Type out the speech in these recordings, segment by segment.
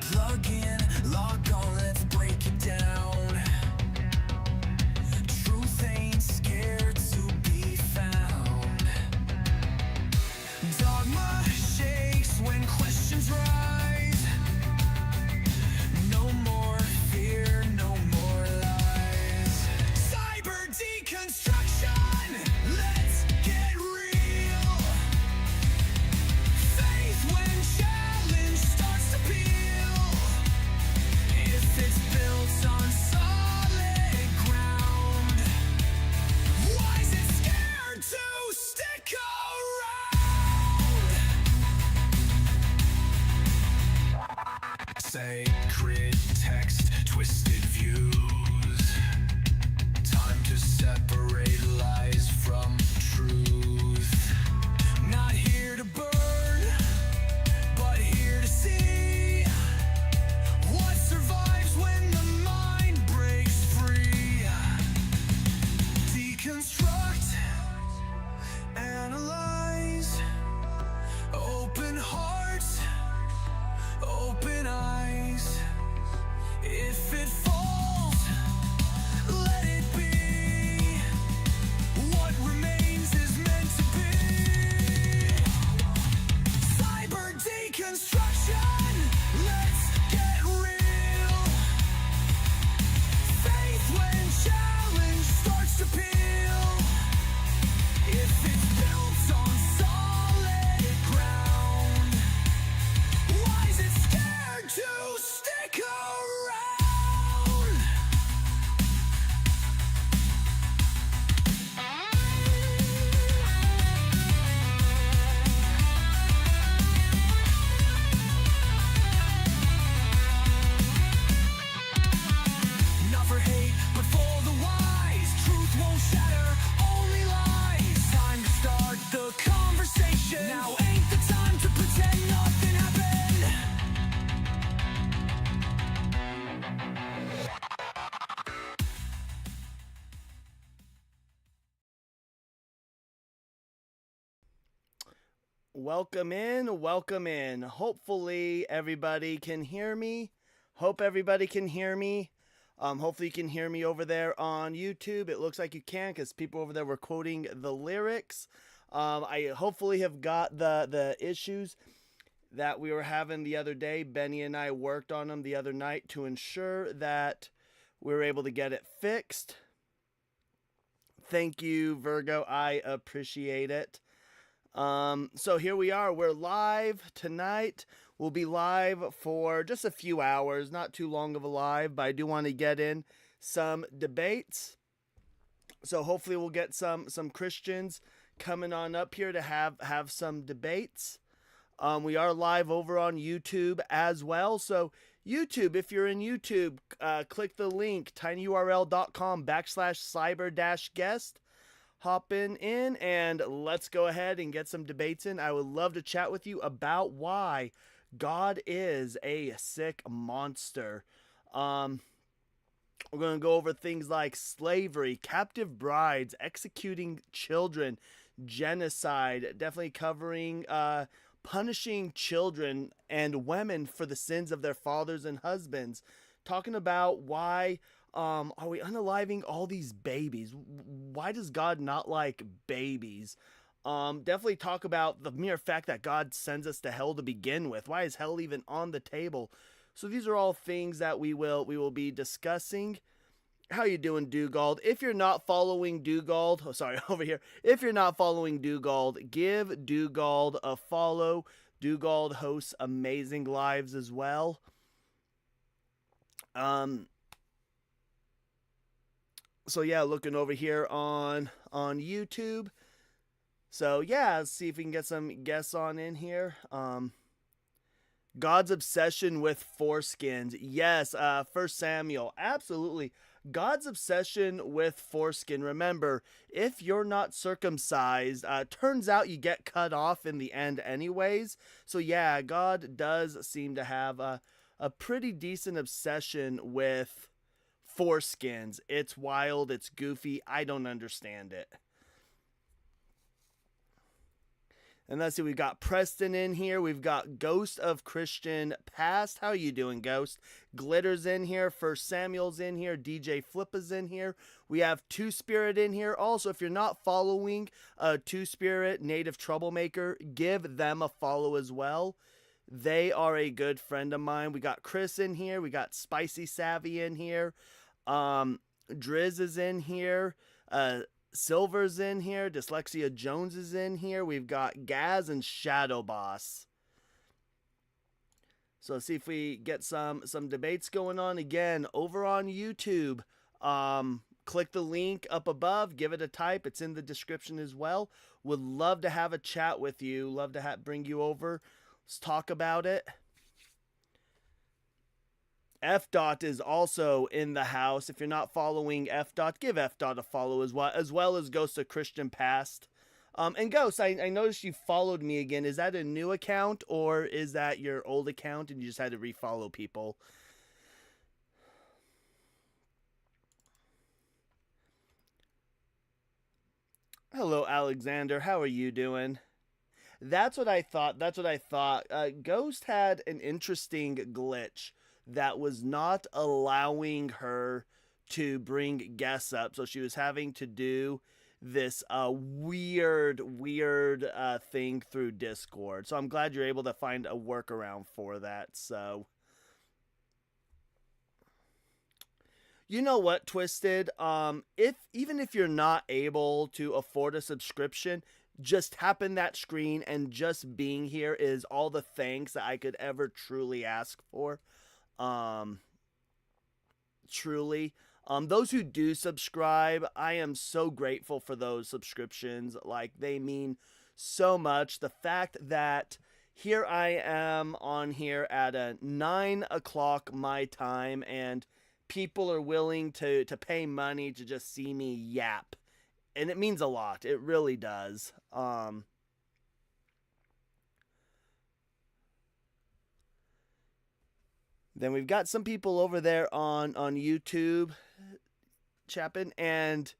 Plug in, log on, let's break it down. Truth ain't scared to be found. Dogma shakes when questions rise. No more fear, no more lies. Cyber deconstruction, let's get real. Faith when challenge starts to peel. If it's built on solid ground, why is it scared to stick around? Sacred text, twisted views. Time to separate lies from truth. Not here to burn, but here to see what survives when the mind breaks free. Deconstruct, analyze, open hearts, open eyes. If it falls, let it be. What remains is meant to be. Cyber deconstruction, let's get real. Faith when challenge starts to peel. If it's built on solid ground, why is it scared to stick around? Not for hate, but for the wise. Truth won't shatter, only lies. Time to start the conversation. Now ain't the time to pretend nothing happened. Welcome in. Hopefully everybody can hear me. Hope everybody can hear me. Hopefully you can hear me over there on YouTube. It looks like you can because people over there were quoting the lyrics. I hopefully have got the issues that we were having the other day. Benny and I worked on them the other night to ensure that we were able to get it fixed. Thank you, Virgo. I appreciate it. So here we are. We're live tonight. We'll be live for just a few hours, not too long of a live, but I do want to get in some debates. So hopefully we'll get some Christians coming on up here to have some debates. We are live over on YouTube as well. So YouTube, if you're in YouTube, click the link, tinyurl.com/cyber-guest. Hop in and let's go ahead and get some debates in. I would love to chat with you about why God is a sick monster. We're going to go over things like slavery, captive brides, executing children, genocide, definitely covering punishing children and women for the sins of their fathers and husbands. Talking about why are we unaliving all these babies? Why does God not like babies? Definitely talk about the mere fact that God sends us to hell to begin with. Why is hell even on the table? So these are all things that we will be discussing. How you doing, Dugald? If you're not following Dugald, over here. If you're not following Dugald, give Dugald a follow. Dugald hosts amazing lives as well. So yeah, looking over here on YouTube. So yeah, let's see if we can get some guests on in here. God's obsession with foreskins. Yes, 1 Samuel. Absolutely. God's obsession with foreskin. Remember, if you're not circumcised, turns out you get cut off in the end anyways. So yeah, God does seem to have a pretty decent obsession with foreskins. It's wild. It's goofy. I don't understand it. And let's see, we've got Preston in here. We've got Ghost of Christian Past. How you doing, Ghost? Glitter's in here. First Samuel's in here. DJ Flippa's in here. We have Two Spirit in here. Also, if you're not following Two Spirit, Native Troublemaker, give them a follow as well. They are a good friend of mine. We got Chris in here. We got Spicy Savvy in here. Driz is in here. Silver's in here. Dyslexia Jones is in here. We've got Gaz and Shadow Boss. So let's see if we get some debates going on again over on YouTube. Click the link up above. Give it a type. It's in the description as well. Would love to have a chat with you. Love to bring you over. Let's talk about it. F. Dot is also in the house. If you're not following F. Dot, give F. Dot a follow as well as Ghost of Christian Past. And Ghost, I noticed you followed me again. Is that a new account or is that your old account and you just had to refollow people? Hello, Alexander. How are you doing? That's what I thought. Ghost had an interesting glitch that was not allowing her to bring guests up. So she was having to do this weird thing through Discord. So I'm glad you're able to find a workaround for that. So you know what, Twisted? Even if you're not able to afford a subscription, just tapping that screen and just being here is all the thanks that I could ever truly ask for. Truly. Those who do subscribe, I am so grateful for those subscriptions. Like, they mean so much. The fact that here I am on here at 9 o'clock my time and people are willing to pay money to just see me yap. And it means a lot. It really does. Then we've got some people over there on YouTube, Chapin, and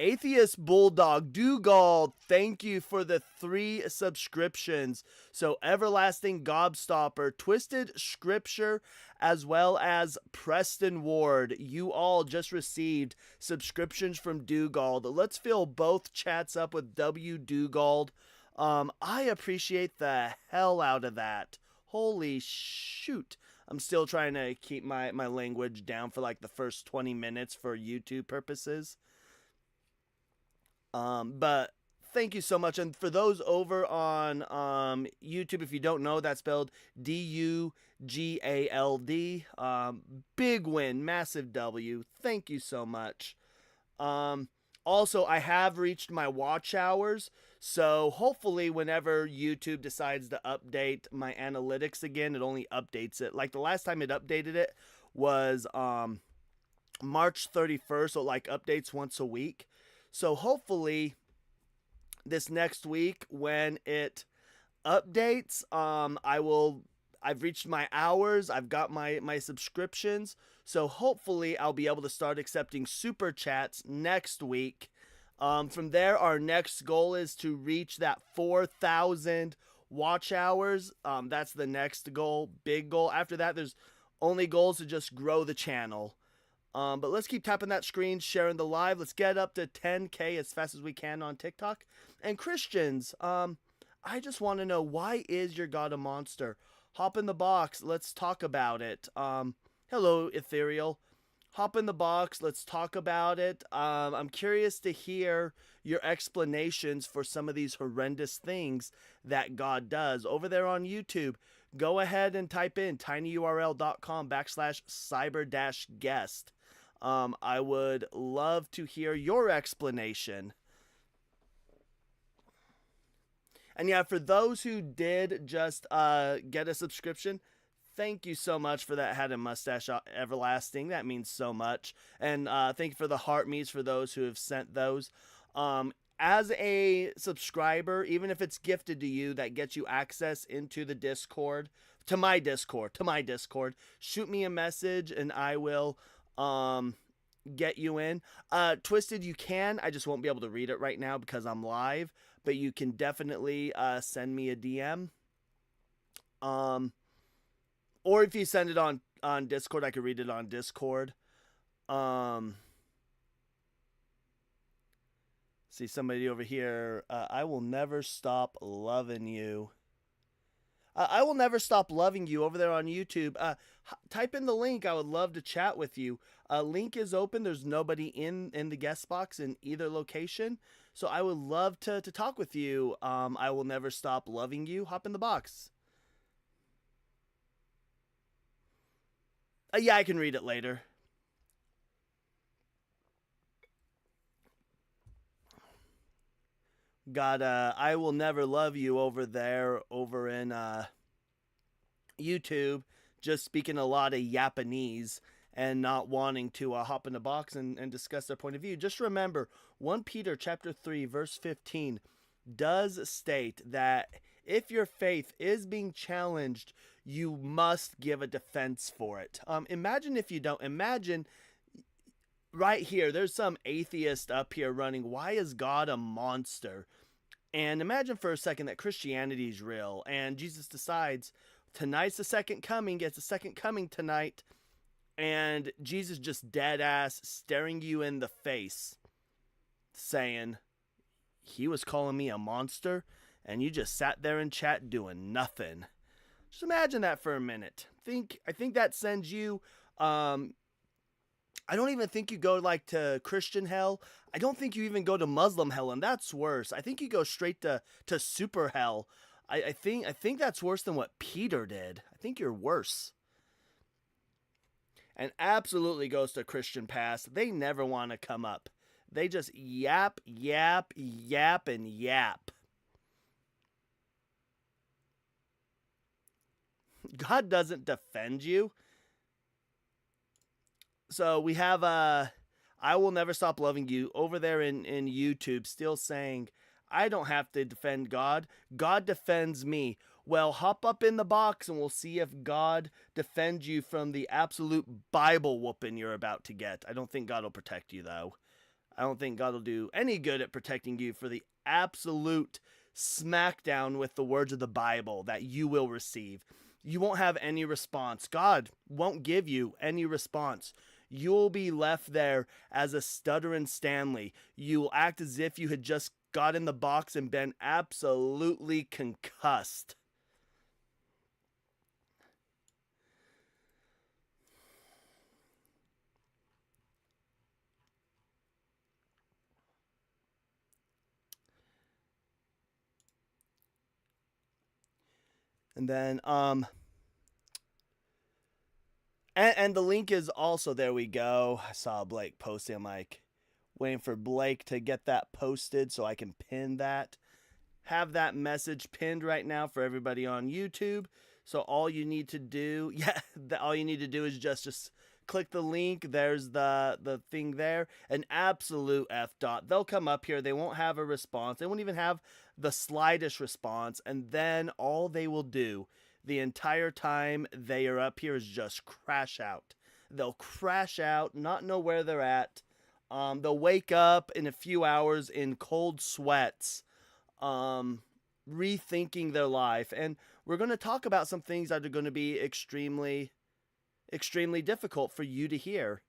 Atheist Bulldog Dugald, thank you for the 3 subscriptions. So Everlasting Gobstopper, Twisted Scripture, as well as Preston Ward. You all just received subscriptions from Dugald. Let's fill both chats up with W. Dugald. I appreciate the hell out of that. Holy shoot. I'm still trying to keep my language down for like the first 20 minutes for YouTube purposes. But thank you so much. And for those over on YouTube, if you don't know, that's spelled Dugald. Big win, massive W. Thank you so much. Also, I have reached my watch hours, so hopefully whenever YouTube decides to update my analytics again, it only updates it. Like the last time it updated it was March 31st, so like updates once a week. So hopefully this next week when it updates, I've reached my hours, I've got my subscriptions, so hopefully I'll be able to start accepting super chats next week. From there, our next goal is to reach that 4,000 watch hours. That's the next goal, big goal. After that, there's only goals to just grow the channel. But let's keep tapping that screen, sharing the live. Let's get up to 10K as fast as we can on TikTok. And Christians, I just want to know, why is your God a monster? Hop in the box. Let's talk about it. Hello, Ethereal. Hop in the box. Let's talk about it. I'm curious to hear your explanations for some of these horrendous things that God does. Over there on YouTube, go ahead and type in tinyurl.com/cyber-guest. I would love to hear your explanation. And yeah, for those who did just get a subscription, thank you so much for that Head and Mustache Everlasting. That means so much. And thank you for the heart me's for those who have sent those. As a subscriber, even if it's gifted to you, that gets you access into the Discord, to my Discord, shoot me a message and I will get you in. Twisted, you can. I just won't be able to read it right now because I'm live, but you can definitely send me a DM. Or if you send it on Discord, I could read it on Discord. See somebody over here. I will never stop loving you. I will never stop loving you over there on YouTube. Type in the link. I would love to chat with you. Link is open. There's nobody in the guest box in either location. So I would love to talk with you. I will never stop loving you. Hop in the box. Yeah, I can read it later. Got I will never love you over there over in YouTube, just speaking a lot of Japanese and not wanting to hop in the box and discuss their point of view. Just remember 1 Peter chapter 3 verse 15 does state that if your faith is being challenged, you must give a defense for it. Imagine if you don't. Imagine right here, there's some atheist up here running, why is God a monster? And imagine for a second that Christianity is real, and Jesus decides tonight's the second coming, it's the second coming tonight, and Jesus just dead ass staring you in the face, saying, he was calling me a monster, and you just sat there in chat doing nothing. Just imagine that for a minute. I think that sends you, I don't even think you go like to Christian hell. I don't think you even go to Muslim hell, and that's worse. I think you go straight to super hell. I think that's worse than what Peter did. I think you're worse. And absolutely goes to Christian past. They never want to come up. They just yap, yap, yap, and yap. God doesn't defend you. So we have I will never stop loving you over there in YouTube still saying, I don't have to defend God. God defends me. Well, hop up in the box and we'll see if God defends you from the absolute Bible whooping you're about to get. I don't think God will protect you, though. I don't think God will do any good at protecting you for the absolute smackdown with the words of the Bible that you will receive. You won't have any response. God won't give you any response. You'll be left there as a stuttering Stanley. You'll act as if you had just got in the box and been absolutely concussed. And then, and the link is also, there we go. I saw Blake posting. I'm like, waiting for Blake to get that posted so I can pin that. Have that message pinned right now for everybody on YouTube. So all you need to do, all you need to do is just click the link. There's the thing there. An absolute F dot. They'll come up here. They won't have a response. They won't even have the slightest response. And then all they will do the entire time they are up here is just crash out. They'll crash out, not know where they're at. They'll wake up in a few hours in cold sweats, rethinking their life. And we're going to talk about some things that are going to be extremely difficult for you to hear.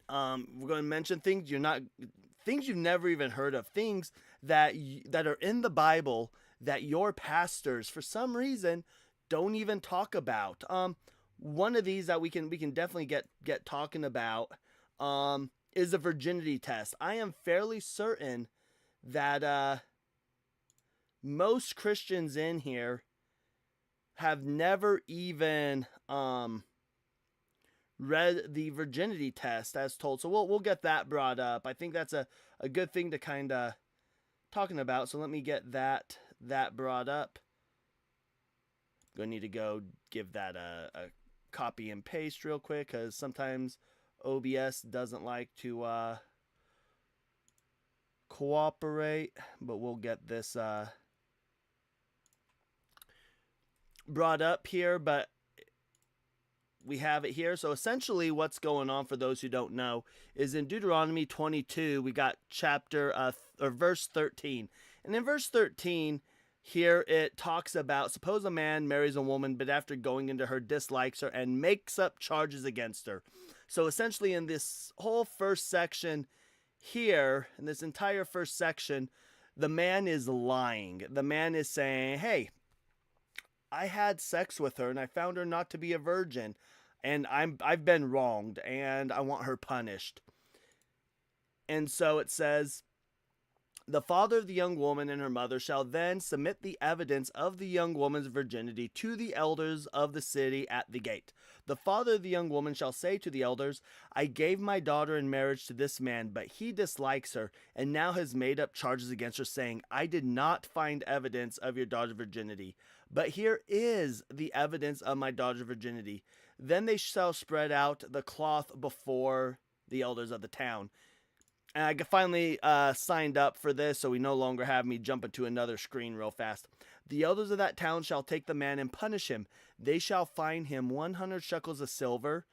We're going to mention things you've never even heard of, things that are in the Bible that your pastors, for some reason, don't even talk about. One of these that we can definitely get talking about is a virginity test. I am fairly certain that most Christians in here have never even read the virginity test as told. So we'll get that brought up. I think that's a good thing to kind of talking about. So let me get that brought up. I'm going to need to go give that a copy and paste real quick, because sometimes OBS doesn't like to cooperate, but we'll get this brought up here. But we have it here. So essentially, what's going on for those who don't know is in Deuteronomy 22, we got chapter or verse 13, and in verse 13. Here it talks about suppose a man marries a woman, but after going into her dislikes her and makes up charges against her. So essentially, in this whole first section here, in this entire first section, the man is lying. The man is saying, hey, I had sex with her and I found her not to be a virgin, and I've been wronged and I want her punished. And so it says, the father of the young woman and her mother shall then submit the evidence of the young woman's virginity to the elders of the city at the gate. The father of the young woman shall say to the elders, I gave my daughter in marriage to this man, but he dislikes her, and now has made up charges against her, saying, I did not find evidence of your daughter's virginity, but here is the evidence of my daughter's virginity. Then they shall spread out the cloth before the elders of the town. And I finally signed up for this, so we no longer have me jumping to another screen real fast. The elders of that town shall take the man and punish him. They shall fine him 100 shekels of silver,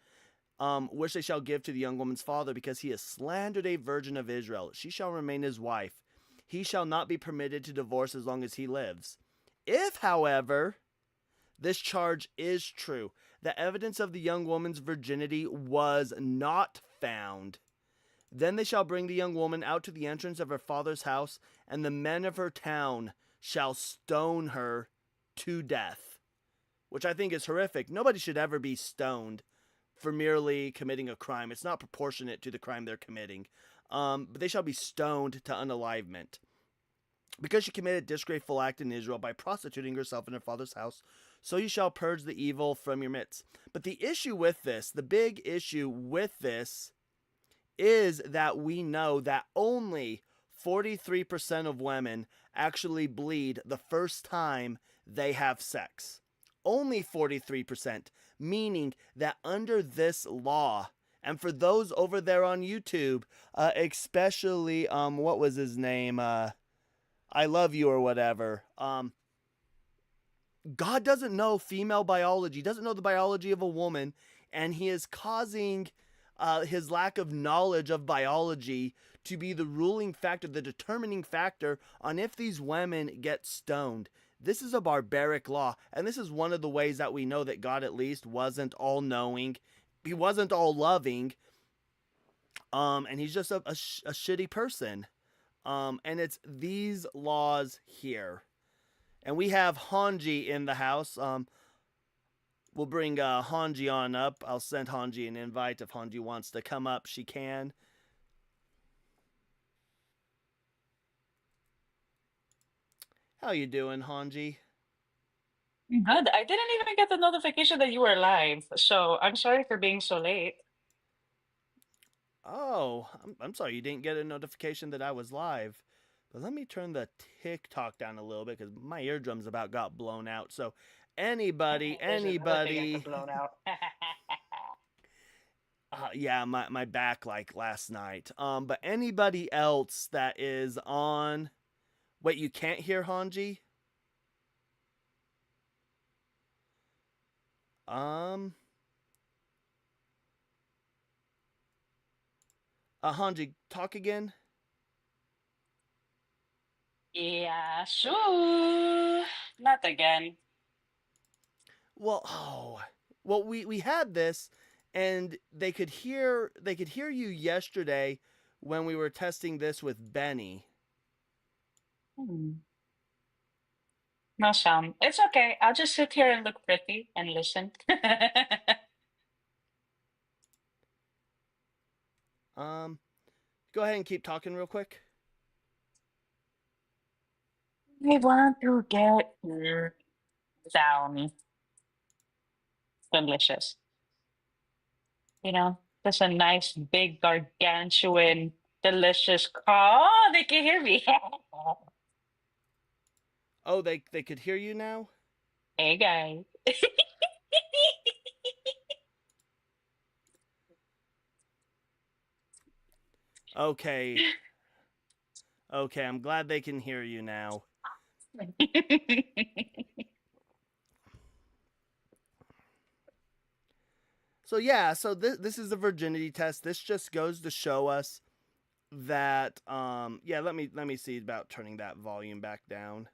which they shall give to the young woman's father, because he has slandered a virgin of Israel. She shall remain his wife. He shall not be permitted to divorce as long as he lives. If, however, this charge is true, the evidence of the young woman's virginity was not found, then they shall bring the young woman out to the entrance of her father's house, and the men of her town shall stone her to death. Which I think is horrific. Nobody should ever be stoned for merely committing a crime. It's not proportionate to the crime they're committing. But they shall be stoned to unalivement, because she committed a disgraceful act in Israel by prostituting herself in her father's house. So you shall purge the evil from your midst. But the issue with this, the big issue with this, is that we know that only 43% of women actually bleed the first time they have sex. Only 43%, meaning that under this law, and for those over there on YouTube, especially, what was his name? I love you or whatever. God doesn't know female biology, doesn't know the biology of a woman, and he is causing his lack of knowledge of biology to be the ruling factor, the determining factor on if these women get stoned. This is a barbaric law, and this is one of the ways that we know that God at least wasn't all knowing, he wasn't all loving, and he's just a shitty person. And it's these laws here. And we have Hanji in the house. We'll bring Hanji on up. I'll send Hanji an invite. If Hanji wants to come up, she can. How you doing, Hanji? Good. I didn't even get the notification that you were live, so I'm sorry for being so late. Oh, I'm sorry you didn't get a notification that I was live. But let me turn the TikTok down a little bit, because my eardrums about got blown out. So anybody, There's another thing I got anybody... blown out. yeah, my back like last night. But anybody else that is on... Wait, you can't hear Hanji? Hanji, talk again? Yeah, sure. Not again. Well, we had this, and they could hear you yesterday when we were testing this with Benny. No sound. It's okay. I'll just sit here and look pretty and listen. Go ahead and keep talking real quick. I want to get down. Delicious. You know, just a nice, big, gargantuan, delicious. Oh, they can hear me. Oh, they could hear you now? Hey, guys. Okay. Okay, I'm glad they can hear you now. So yeah, so this is the virginity test. This just goes to show us that yeah, let me see about turning that volume back down.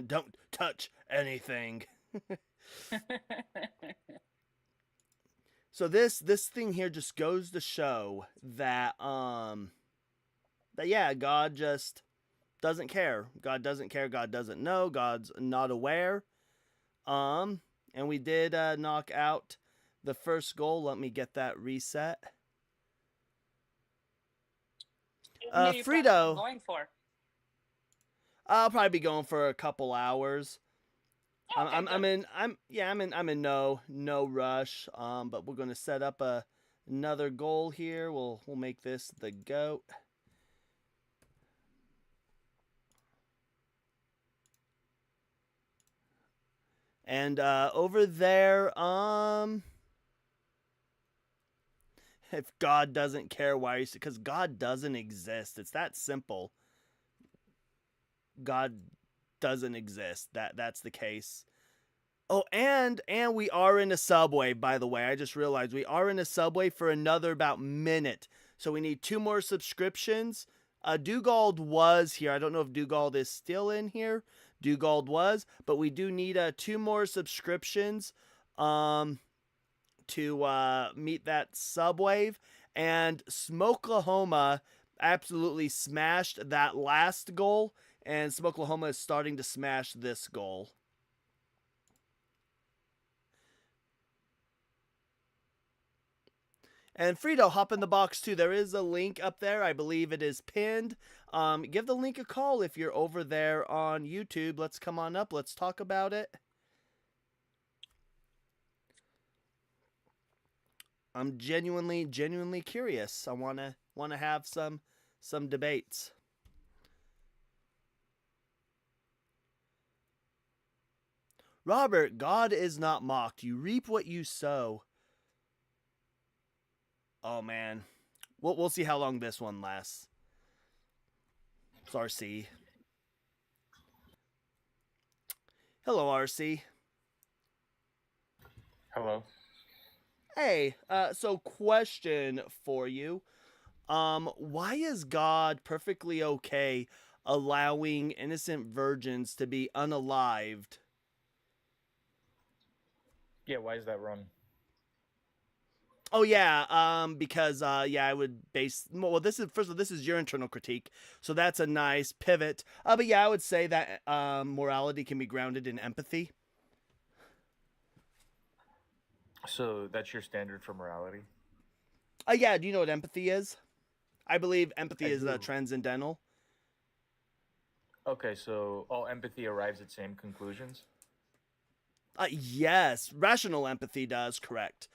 Don't touch anything. So this thing here just goes to show that that yeah, God just doesn't care. God doesn't care. God doesn't know. God's not aware. And we did knock out the first goal. Let me get that reset. How long are you planning on Frito, going for? I'll probably be going for a couple hours. Oh, okay, good. I'm in no rush. But we're gonna set up another goal here. We'll make this the goat. And over there, if God doesn't care, why? Because God doesn't exist. It's that simple. God doesn't exist. That's the case. Oh, and we are in a subway, by the way. I just realized we are in a subway for another about minute. So we need 2 more subscriptions. Dugald was here. I don't know if Dugald is still in here. Dugald was, but we do need 2 more subscriptions to meet that subwave. And Smokelahoma absolutely smashed that last goal, and Smokelahoma is starting to smash this goal. And Frito, hop in the box too. There is a link up there. I believe it is pinned. Give the link a call if you're over there on YouTube. Let's come on up. Let's talk about it. I'm genuinely curious. I wanna have some debates. Robert, God is not mocked. You reap what you sow. Oh man, we'll see how long this one lasts. It's RC. Hello, RC. Hello. Hey, so question for you. Why is God perfectly okay allowing innocent virgins to be unalived? Yeah, why is that wrong? Oh yeah, because yeah, I would base well. This is first of all, this is your internal critique, so that's a nice pivot. But yeah, I would say that morality can be grounded in empathy. So that's your standard for morality? Yeah, do you know what empathy is? I believe empathy I is do. transcendental. Okay, so all empathy arrives at same conclusions? Yes, rational empathy does, correct.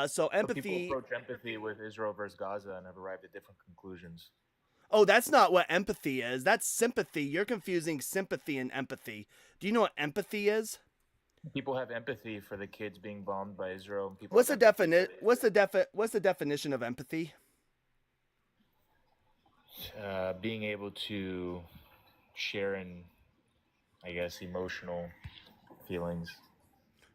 So But people empathy. approach empathy with Israel versus Gaza and have arrived at different conclusions. Oh, that's not what empathy is. That's sympathy. You're confusing sympathy and empathy. Do you know what empathy is? People have empathy for the kids being bombed by Israel, and people What's have the empathy for what's the definition of empathy? being able to share in, I guess, emotional feelings.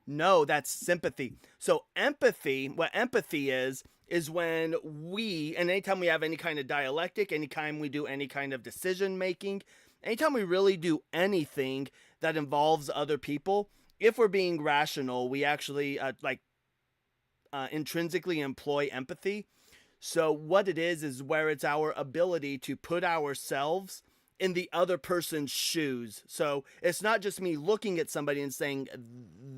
No, that's sympathy. So empathy, what empathy is when we, and anytime we have any kind of dialectic, anytime we do any kind of decision making, anytime we really do anything that involves other people, if we're being rational, we actually intrinsically employ empathy. So what it is where it's our ability to put ourselves in the other person's shoes. So it's not just me looking at somebody and saying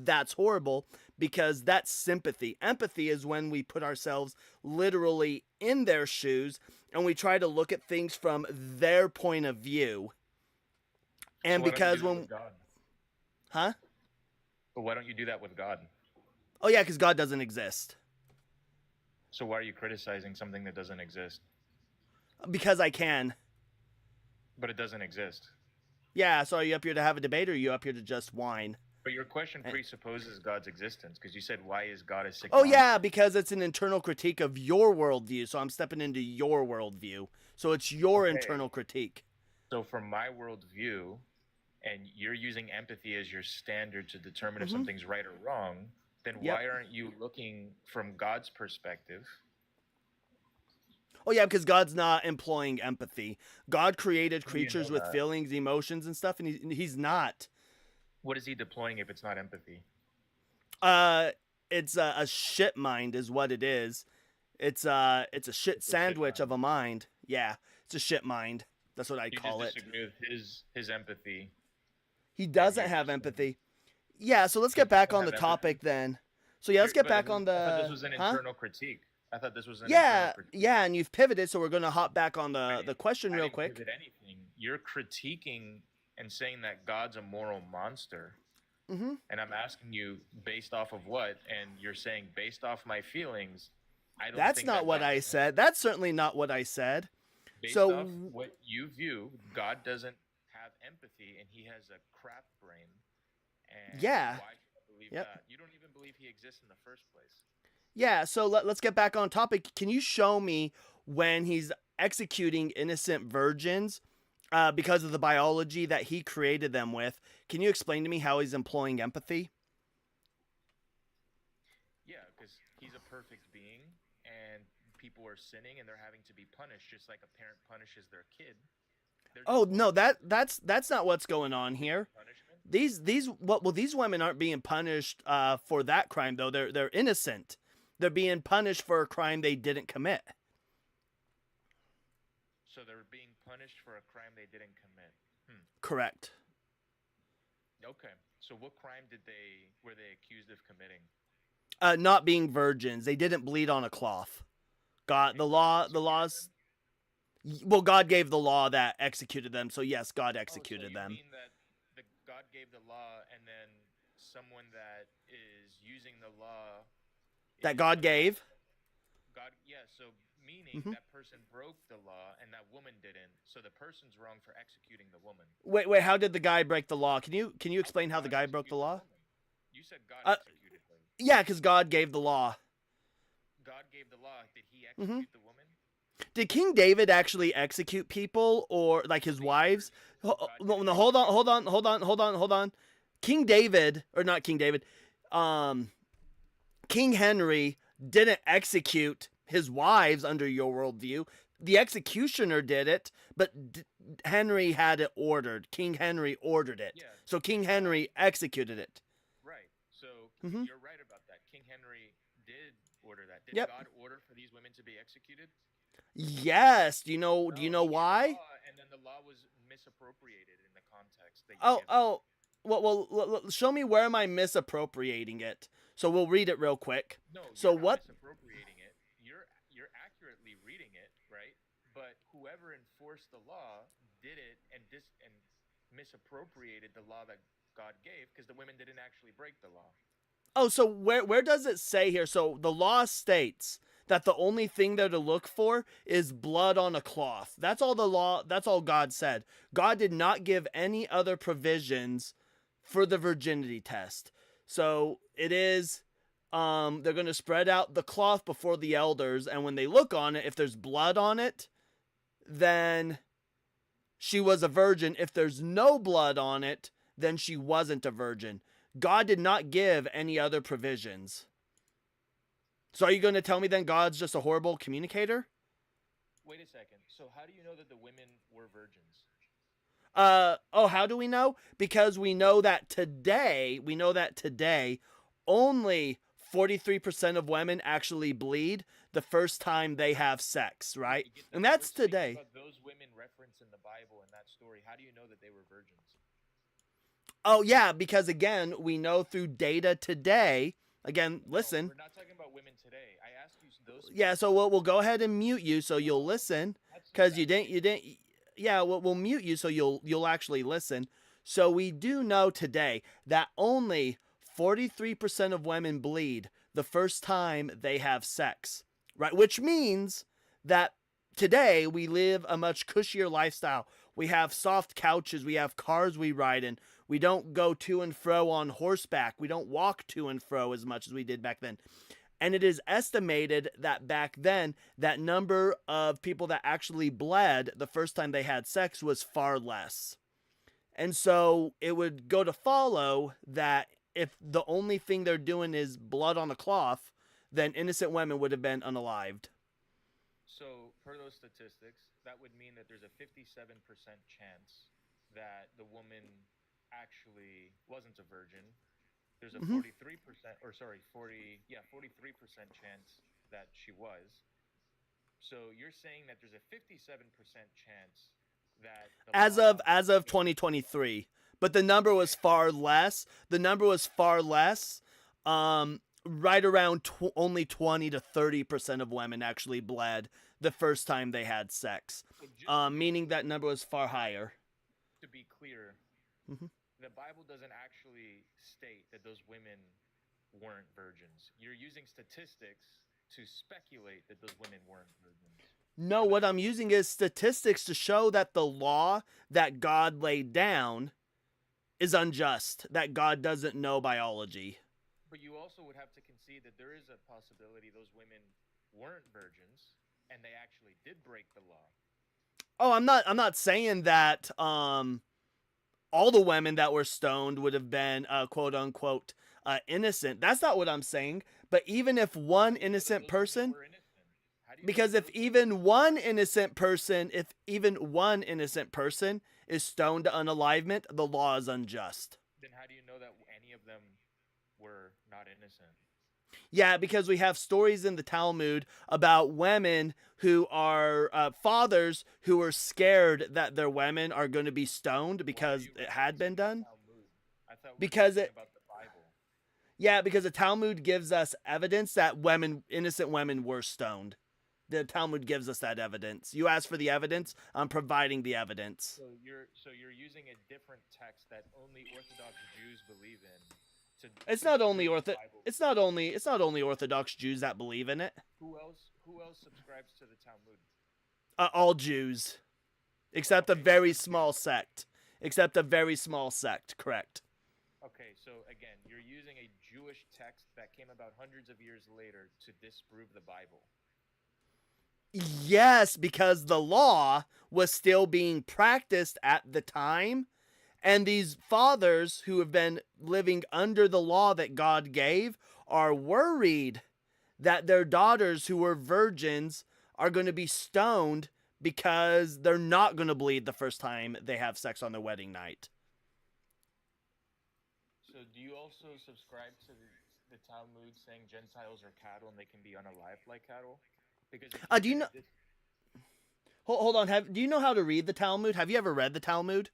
that's horrible, because that's sympathy. Empathy is when we put ourselves literally in their shoes and we try to look at things from their point of view. So And why don't you because do that when, with God? huh? But why don't you do that with God? Oh yeah, because God doesn't exist. So why are you criticizing something that doesn't exist? Because I can. But it doesn't exist. Yeah, so are you up here to have a debate, or are you up here to just whine? But your question presupposes God's existence, because you said, why is God a sick Oh monster? yeah, because it's an internal critique of your worldview, so I'm stepping into your worldview. So it's your Okay. internal critique. So from my worldview, and you're using empathy as your standard to determine if something's right or wrong, then Yep. why aren't you looking from God's perspective? Oh yeah, because God's not employing empathy. God created How do you creatures know with that? feelings, emotions, and stuff, and he's not. What is he deploying if it's not empathy? Uh, it's a shit mind, is what it is. It's a shit It's a shit sandwich of mind. a mind. Yeah, it's a shit mind. That's what I'd You just call it. disagree with his empathy. He and doesn't you're have just saying empathy. Yeah, so let's he get back doesn't on the have empathy. topic then. So yeah, let's get back on I thought this the was an huh? internal critique. I thought this was an internal Yeah, critique. yeah, and you've pivoted, so we're gonna hop back on I the didn't, question I real didn't quick. pivot anything. You're critiquing and saying that God's a moral monster. Mm-hmm. And I'm asking you based off of what? And you're saying based off my feelings. I don't That's think not that what God I said. That's certainly not what I said. based So off what you view, God doesn't have empathy and he has a crap brain. And yeah, why should I believe yep. that? You don't even believe he exists in the first place. Yeah, so let's get back on topic. Can you show me when he's executing innocent virgins because of the biology that he created them with? Can you explain to me how he's employing empathy? Yeah, because he's a perfect being and people are sinning and they're having to be punished just like a parent punishes their kid. They're just Oh no, going that's not what's going on here. punishment. These women aren't being punished for that crime though. They're innocent. They're being punished for a crime they didn't commit. So they're being punished for a crime they didn't commit. Correct. Okay. So what crime were they accused of committing? Not being virgins. They didn't bleed on a cloth. God, And the God laws. executed them? Well, God gave the law that executed them. So yes, God Oh, so executed you them. mean that God gave the law and then someone that is using the law That God gave. God, yeah, so meaning Mhm. that person broke the law and that woman didn't. So the person's wrong for executing the woman. Wait. How did the guy break the law? Can you explain how the God guy broke the execute law? woman? You said God Uh, executed her. Yeah, because God gave the law. God gave the law. Did he Mhm. execute the woman? Did King David actually execute people or like his wives? No, hold on. King David, or not King David, King Henry didn't execute his wives under your worldview. The executioner did it, but Henry had it ordered. King Henry ordered it. Yeah. So King Henry executed it. Right. So Mhm. you're right about that. King Henry did order that. Did Yep. God order for these women to be executed? Yes. Do you know No, he gave the why? law, and then the law was misappropriated in the context that you give it. Oh. Well, show me where am I misappropriating it. So we'll read it real quick. No, So you're not what? misappropriating it. You're accurately reading it, right? But whoever enforced the law did it and misappropriated the law that God gave because the women didn't actually break the law. Oh, so where does it say here? So the law states that the only thing they're to look for is blood on a cloth. That's all the law. That's all God said. God did not give any other provisions for the virginity test. So it is. They're going to spread out the cloth before the elders, and when they look on it, if there's blood on it, then she was a virgin. If there's no blood on it, then she wasn't a virgin. God did not give any other provisions. So are you going to tell me then God's just a horrible communicator? Wait a second. So how do you know that the women were virgins? How do we know? Because we know that today, only 43% of women actually bleed the first time they have sex, right? You get that And that's first thing today. about those women referenced in the Bible in that story. How do you know that they were virgins? Oh, yeah, because again, we know through data today. Again, listen. No, we're not talking about women today. I asked you those. Yeah, so we'll go ahead and mute you so you'll listen. Because you didn't. Yeah, we'll mute you so you'll actually listen. So we do know today that only 43% of women bleed the first time they have sex, right? Which means that today we live a much cushier lifestyle. We have soft couches, we have cars we ride in. We don't go to and fro on horseback. We don't walk to and fro as much as we did back then. And it is estimated that back then, that number of people that actually bled the first time they had sex was far less. And so it would go to follow that if the only thing they're doing is blood on a cloth, then innocent women would have been unalived. So, per those statistics, that would mean that there's a 57% chance that the woman actually wasn't a virgin. There's a 43%, or sorry, 43% chance that she was. So you're saying that there's a 57% chance that As of 2023, but the number was far less. The number was far less. Right around only 20 to 30% of women actually bled the first time they had sex, meaning that number was far higher. To be clear, the Bible doesn't actually state that those women weren't virgins. You're using statistics to speculate that those women weren't virgins. No, what I'm using is statistics to show that the law that God laid down is unjust, that God doesn't know biology. But you also would have to concede that there is a possibility those women weren't virgins and they actually did break the law. Oh, I'm not saying that all the women that were stoned would have been quote unquote innocent. That's not what I'm saying. But even if one innocent person, because if even one innocent person is stoned to unalivement, the law is unjust. Then how do you know that any of them were not innocent? Yeah, because we have stories in the Talmud about women who are fathers who are scared that their women are going to be stoned because it had been done. I thought Because it about the Bible. Yeah, because the Talmud gives us evidence that innocent women were stoned. The Talmud gives us that evidence. You asked for the evidence, I'm providing the evidence. So you're using a different text that only Orthodox Jews believe in. It's not only Orthodox Jews that believe in it. Who else subscribes to the Talmud? All Jews, except a very small sect. Correct. Okay, so again, you're using a Jewish text that came about hundreds of years later to disprove the Bible. Yes, because the law was still being practiced at the time. And these fathers who have been living under the law that God gave are worried that their daughters who were virgins are going to be stoned because they're not going to bleed the first time they have sex on their wedding night. So do you also subscribe to the Talmud saying Gentiles are cattle and they can be unalived like cattle? Because do you know? Hold on. Do you know how to read the Talmud? Have you ever read the Talmud?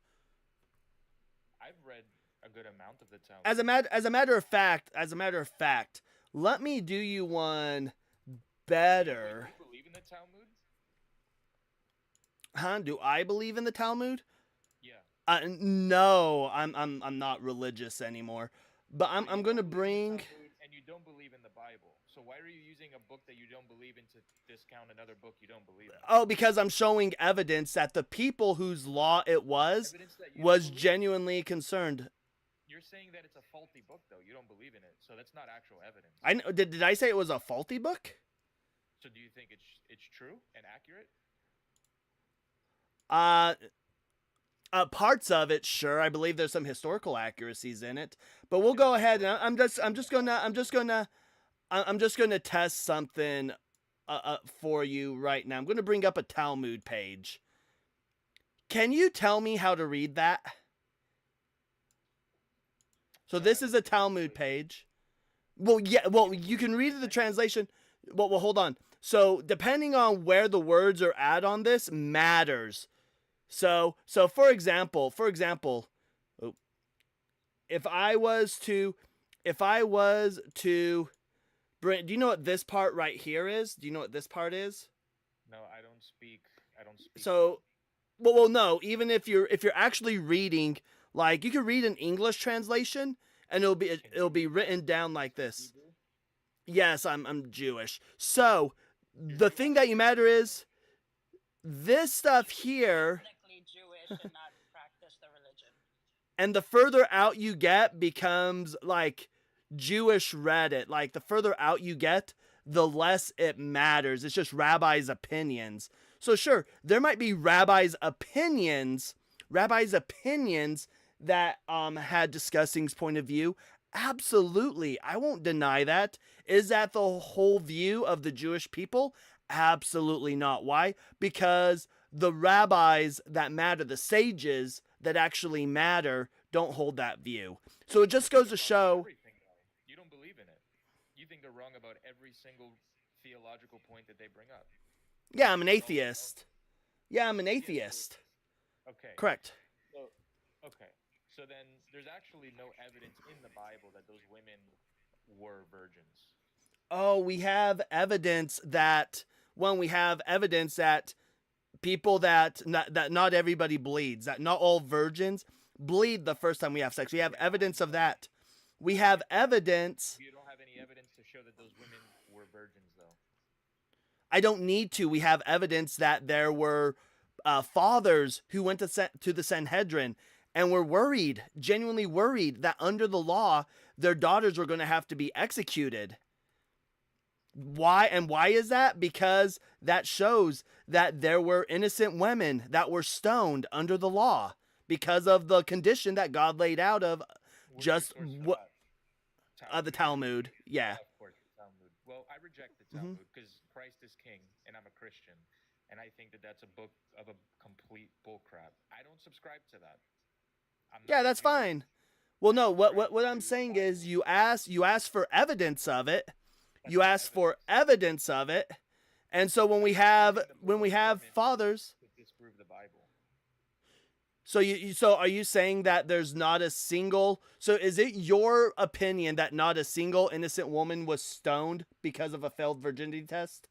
I've read a good amount of the Talmud. As a matter of fact, let me do you one better. Do you believe in the Talmud? Huh? Do I believe in the Talmud? Yeah. No, I'm not religious anymore. But I'm going to bring. And you don't believe in the Bible. So why are you using a book that you don't believe in to discount another book you don't believe in? Oh, because I'm showing evidence that the people whose law it was genuinely concerned. You're saying that it's a faulty book, though. You don't believe in it, so that's not actual evidence. I know. Did I say it was a faulty book? So do you think it's true and accurate? Parts of it, sure. I believe there's some historical accuracies in it, but we'll go ahead and I'm just gonna test something for you right now. I'm gonna bring up a Talmud page. Can you tell me how to read that? So this is a Talmud page. Well, yeah. Well, you can read the translation. Well, hold on. So depending on where the words are at on this matters. So for example, if I was to Brent, do you know what this part right here is? Do you know what this part is? No, I don't speak. So, well, no. Even if you're actually reading, like, you can read an English translation, and it'll be written down like this. Hebrew? Yes, I'm Jewish. So, the thing that you matter is this stuff here. Technically Jewish and not practice the religion. And the further out you get becomes like Jewish Reddit. Like, the further out you get, the less it matters. It's just rabbis' opinions. So sure, there might be rabbis' opinions that had Discussing's point of view Absolutely. I won't deny that. Is that the whole view of the Jewish people? Absolutely not. Why? Because the rabbis that matter, the sages that actually matter, don't hold that view. So it just goes to show. Everything, though. You don't believe in it. You think they're wrong about every single theological point that they bring up. Yeah, I'm an atheist. Yeah, I'm an atheist. Okay. Correct. So, okay. So then there's actually no evidence in the Bible that those women were virgins. Oh, we have evidence that we have evidence that people that not everybody bleeds, that not all virgins bleed the first time we have sex. We have evidence of that. We have evidence. You don't have any evidence to show that those women were virgins, though. I don't need to. We have evidence that there were fathers who went to the Sanhedrin and were worried, genuinely worried, that under the law, their daughters were going to have to be executed. Why? And why is that? Because that shows that there were innocent women that were stoned under the law because of the condition that God laid out of What's just your source for what that? the Talmud. Yeah. Of course, the Talmud. Well, I reject the Talmud because Christ is king, and I'm a Christian, and I think that that's a book of a complete bullcrap. I don't subscribe to that. I'm not Yeah, that's Jewish. fine. Well, no, what I'm saying is you ask for evidence of it. You ask for evidence of it. And so when we have fathers, To disprove the Bible. so so are you saying that there's not a single, so is it your opinion that not a single innocent woman was stoned because of a failed virginity test?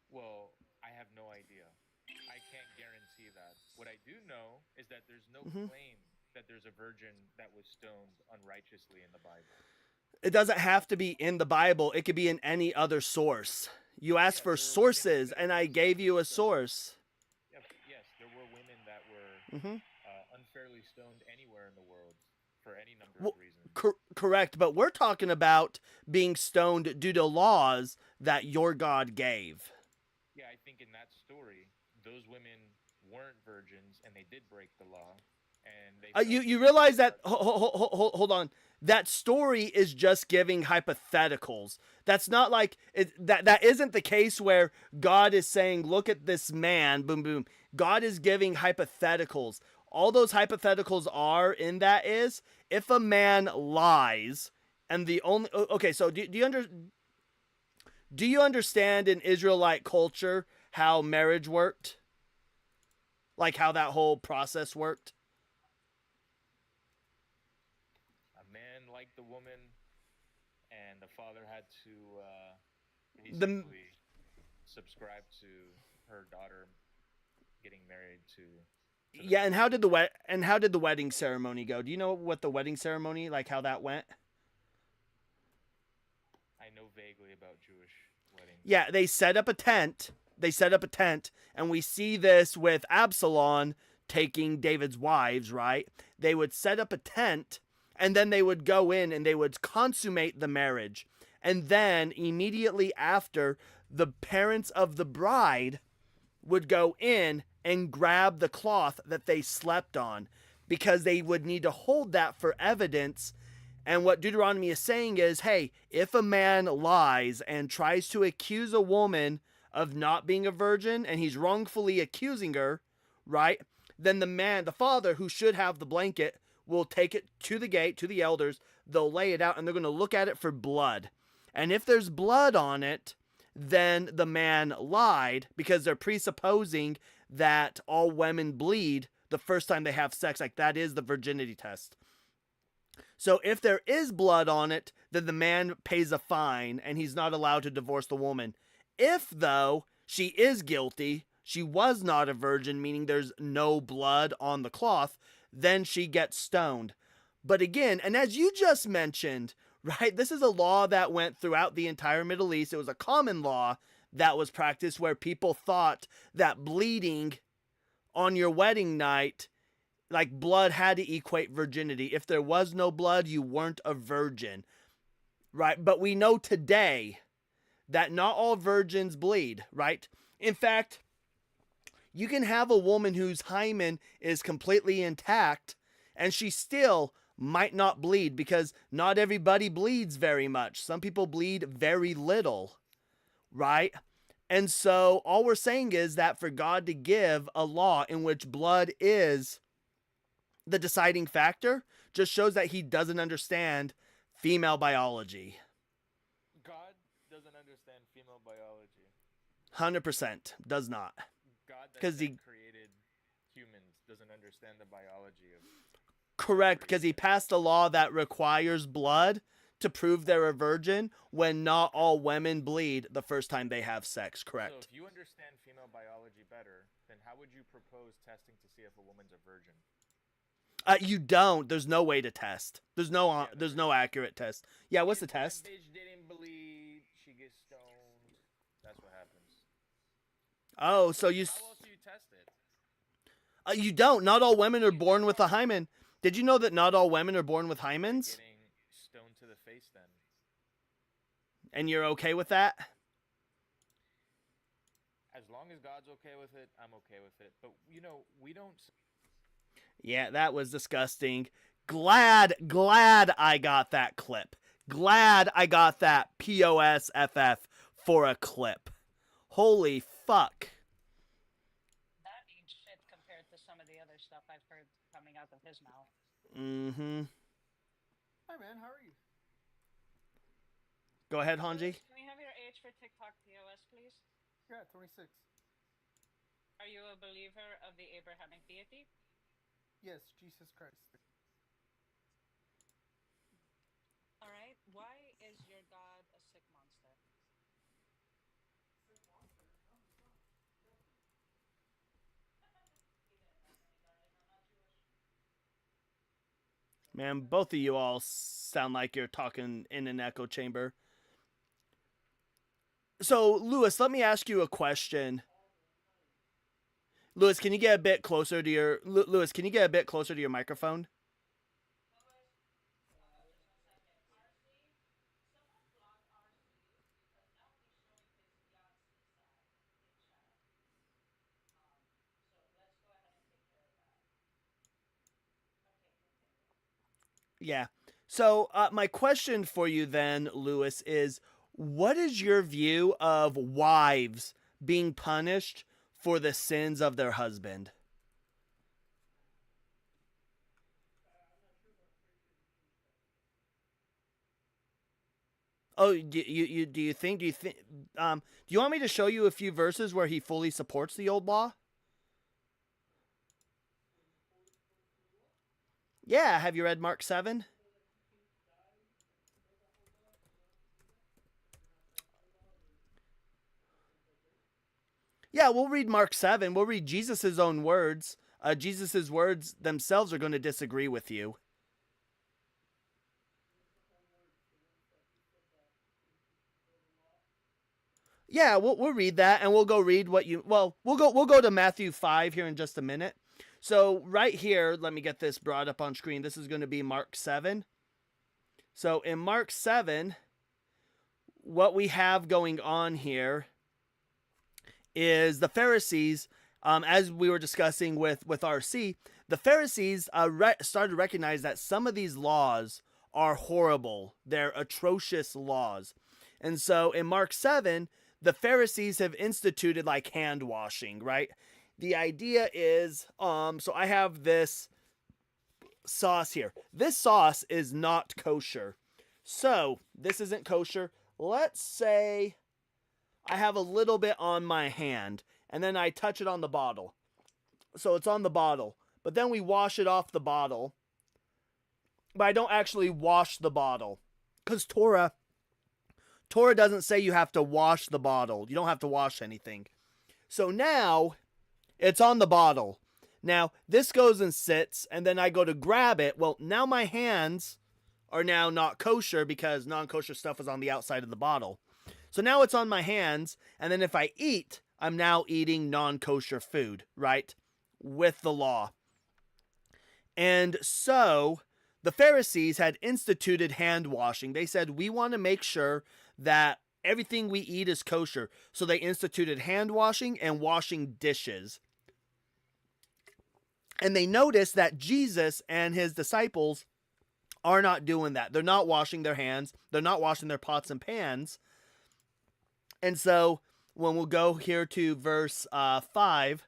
Well, I have no idea. I can't guarantee that. What I do know is that there's no claim that there's a virgin that was stoned unrighteously in the Bible. It doesn't have to be in the Bible. It could be in any other source. You asked for sources, and I gave you a source. Yes, there were women that were unfairly stoned anywhere in the world for any number of reasons. Correct, but we're talking about being stoned due to laws that your God gave. Yeah, I think in that story, those women weren't virgins and they did break the law. And they You realize that, hold on, that story is just giving hypotheticals. That's not like, that isn't the case where God is saying, look at this man, boom, boom. God is giving hypotheticals. All those hypotheticals are in that is, if a man lies, and the only, okay, so do you understand in Israelite culture how marriage worked? Like how that whole process worked? liked the woman, and the father had to basically subscribe to her daughter getting married to. Yeah, and how did the wedding ceremony go? Do you know what the wedding ceremony, like how that went? I know vaguely about Jewish weddings. Yeah, they set up a tent. And we see this with Absalom taking David's wives, right? They would set up a tent, and then they would go in and they would consummate the marriage. And then immediately after, the parents of the bride would go in and grab the cloth that they slept on, because they would need to hold that for evidence. And what Deuteronomy is saying is, hey, if a man lies and tries to accuse a woman of not being a virgin, and he's wrongfully accusing her, right? Then the father who should have the blanket will take it to the gate, to the elders. They'll lay it out and they're going to look at it for blood. And if there's blood on it, then the man lied, because they're presupposing that all women bleed the first time they have sex. Like, that is the virginity test. So if there is blood on it, then the man pays a fine and he's not allowed to divorce the woman. If, though, she is guilty, she was not a virgin, meaning there's no blood on the cloth, then she gets stoned. But again, and as you just mentioned, right, this is a law that went throughout the entire Middle East. It was a common law that was practiced where people thought that bleeding on your wedding night, like blood, had to equate virginity. If there was no blood, you weren't a virgin, right? But we know today that not all virgins bleed, right? In fact, you can have a woman whose hymen is completely intact and she still might not bleed, because not everybody bleeds very much. Some people bleed very little, right? And so all we're saying is that for God to give a law in which blood is the deciding factor just shows that he doesn't understand female biology. God doesn't understand female biology. 100% does not. God that 'Cause he- created humans doesn't understand the biology of. Correct, because he passed a law that requires blood to prove they're a virgin when not all women bleed the first time they have sex, So correct? if you understand female biology better, then how would you propose testing to see if a woman's a virgin? You don't. There's no way to test. There's no accurate test. Yeah, what's the If that test? bitch didn't bleed, she gets stoned. That's what happens. Oh, so How else do you test it? you don't. Not all women are born with a hymen. Did you know that not all women are born with hymens? Getting stoned to the face then. And you're okay with that? As long as God's okay with it, I'm okay with it. But we don't. Yeah, that was disgusting. Glad I got that clip. Glad I got that POSFF for a clip. Holy fuck. That ain't shit compared to some of the other stuff I've heard coming out of his mouth. Mm-hmm. Hi, man. How are you? Go ahead, Hanji. Can we have your age for TikTok POS, please? Yeah, 26. Are you a believer of the Abrahamic deity? Yes, Jesus Christ. All right. Why is your God a sick monster? Man, both of you all sound like you're talking in an echo chamber. So, Lewis, let me ask you a question. Lewis, can you get a bit closer to your microphone? Yeah. So, my question for you then, Lewis, is what is your view of wives being punished for the sins of their husband? Oh, do you think do you want me to show you a few verses where he fully supports the old law? Yeah, have you read Mark 7? Yeah, we'll read Mark 7. We'll read Jesus' own words. Jesus' words themselves are going to disagree with you. Yeah, we'll read that, and we'll go read what you. Well, we'll go to Matthew 5 here in just a minute. So right here, let me get this brought up on screen. This is going to be Mark 7. So in Mark 7, what we have going on here is the Pharisees, as we were discussing with RC, the Pharisees started to recognize that some of these laws are horrible. They're atrocious laws. And so in Mark 7, the Pharisees have instituted like hand washing, right? The idea is, so I have this sauce here. This sauce is not kosher. So this isn't kosher. Let's say I have a little bit on my hand and then I touch it on the bottle. So it's on the bottle, but then we wash it off the bottle. But I don't actually wash the bottle because Torah doesn't say you have to wash the bottle. You don't have to wash anything. So now it's on the bottle. Now this goes and sits, and then I go to grab it. Well, now my hands are now not kosher because non-kosher stuff is on the outside of the bottle. So now it's on my hands, and then if I eat, I'm now eating non-kosher food, right? With the law. And so the Pharisees had instituted hand washing. They said, we want to make sure that everything we eat is kosher. So they instituted hand washing and washing dishes. And they noticed that Jesus and his disciples are not doing that. They're not washing their hands. They're not washing their pots and pans. And so when we'll go here to verse 5,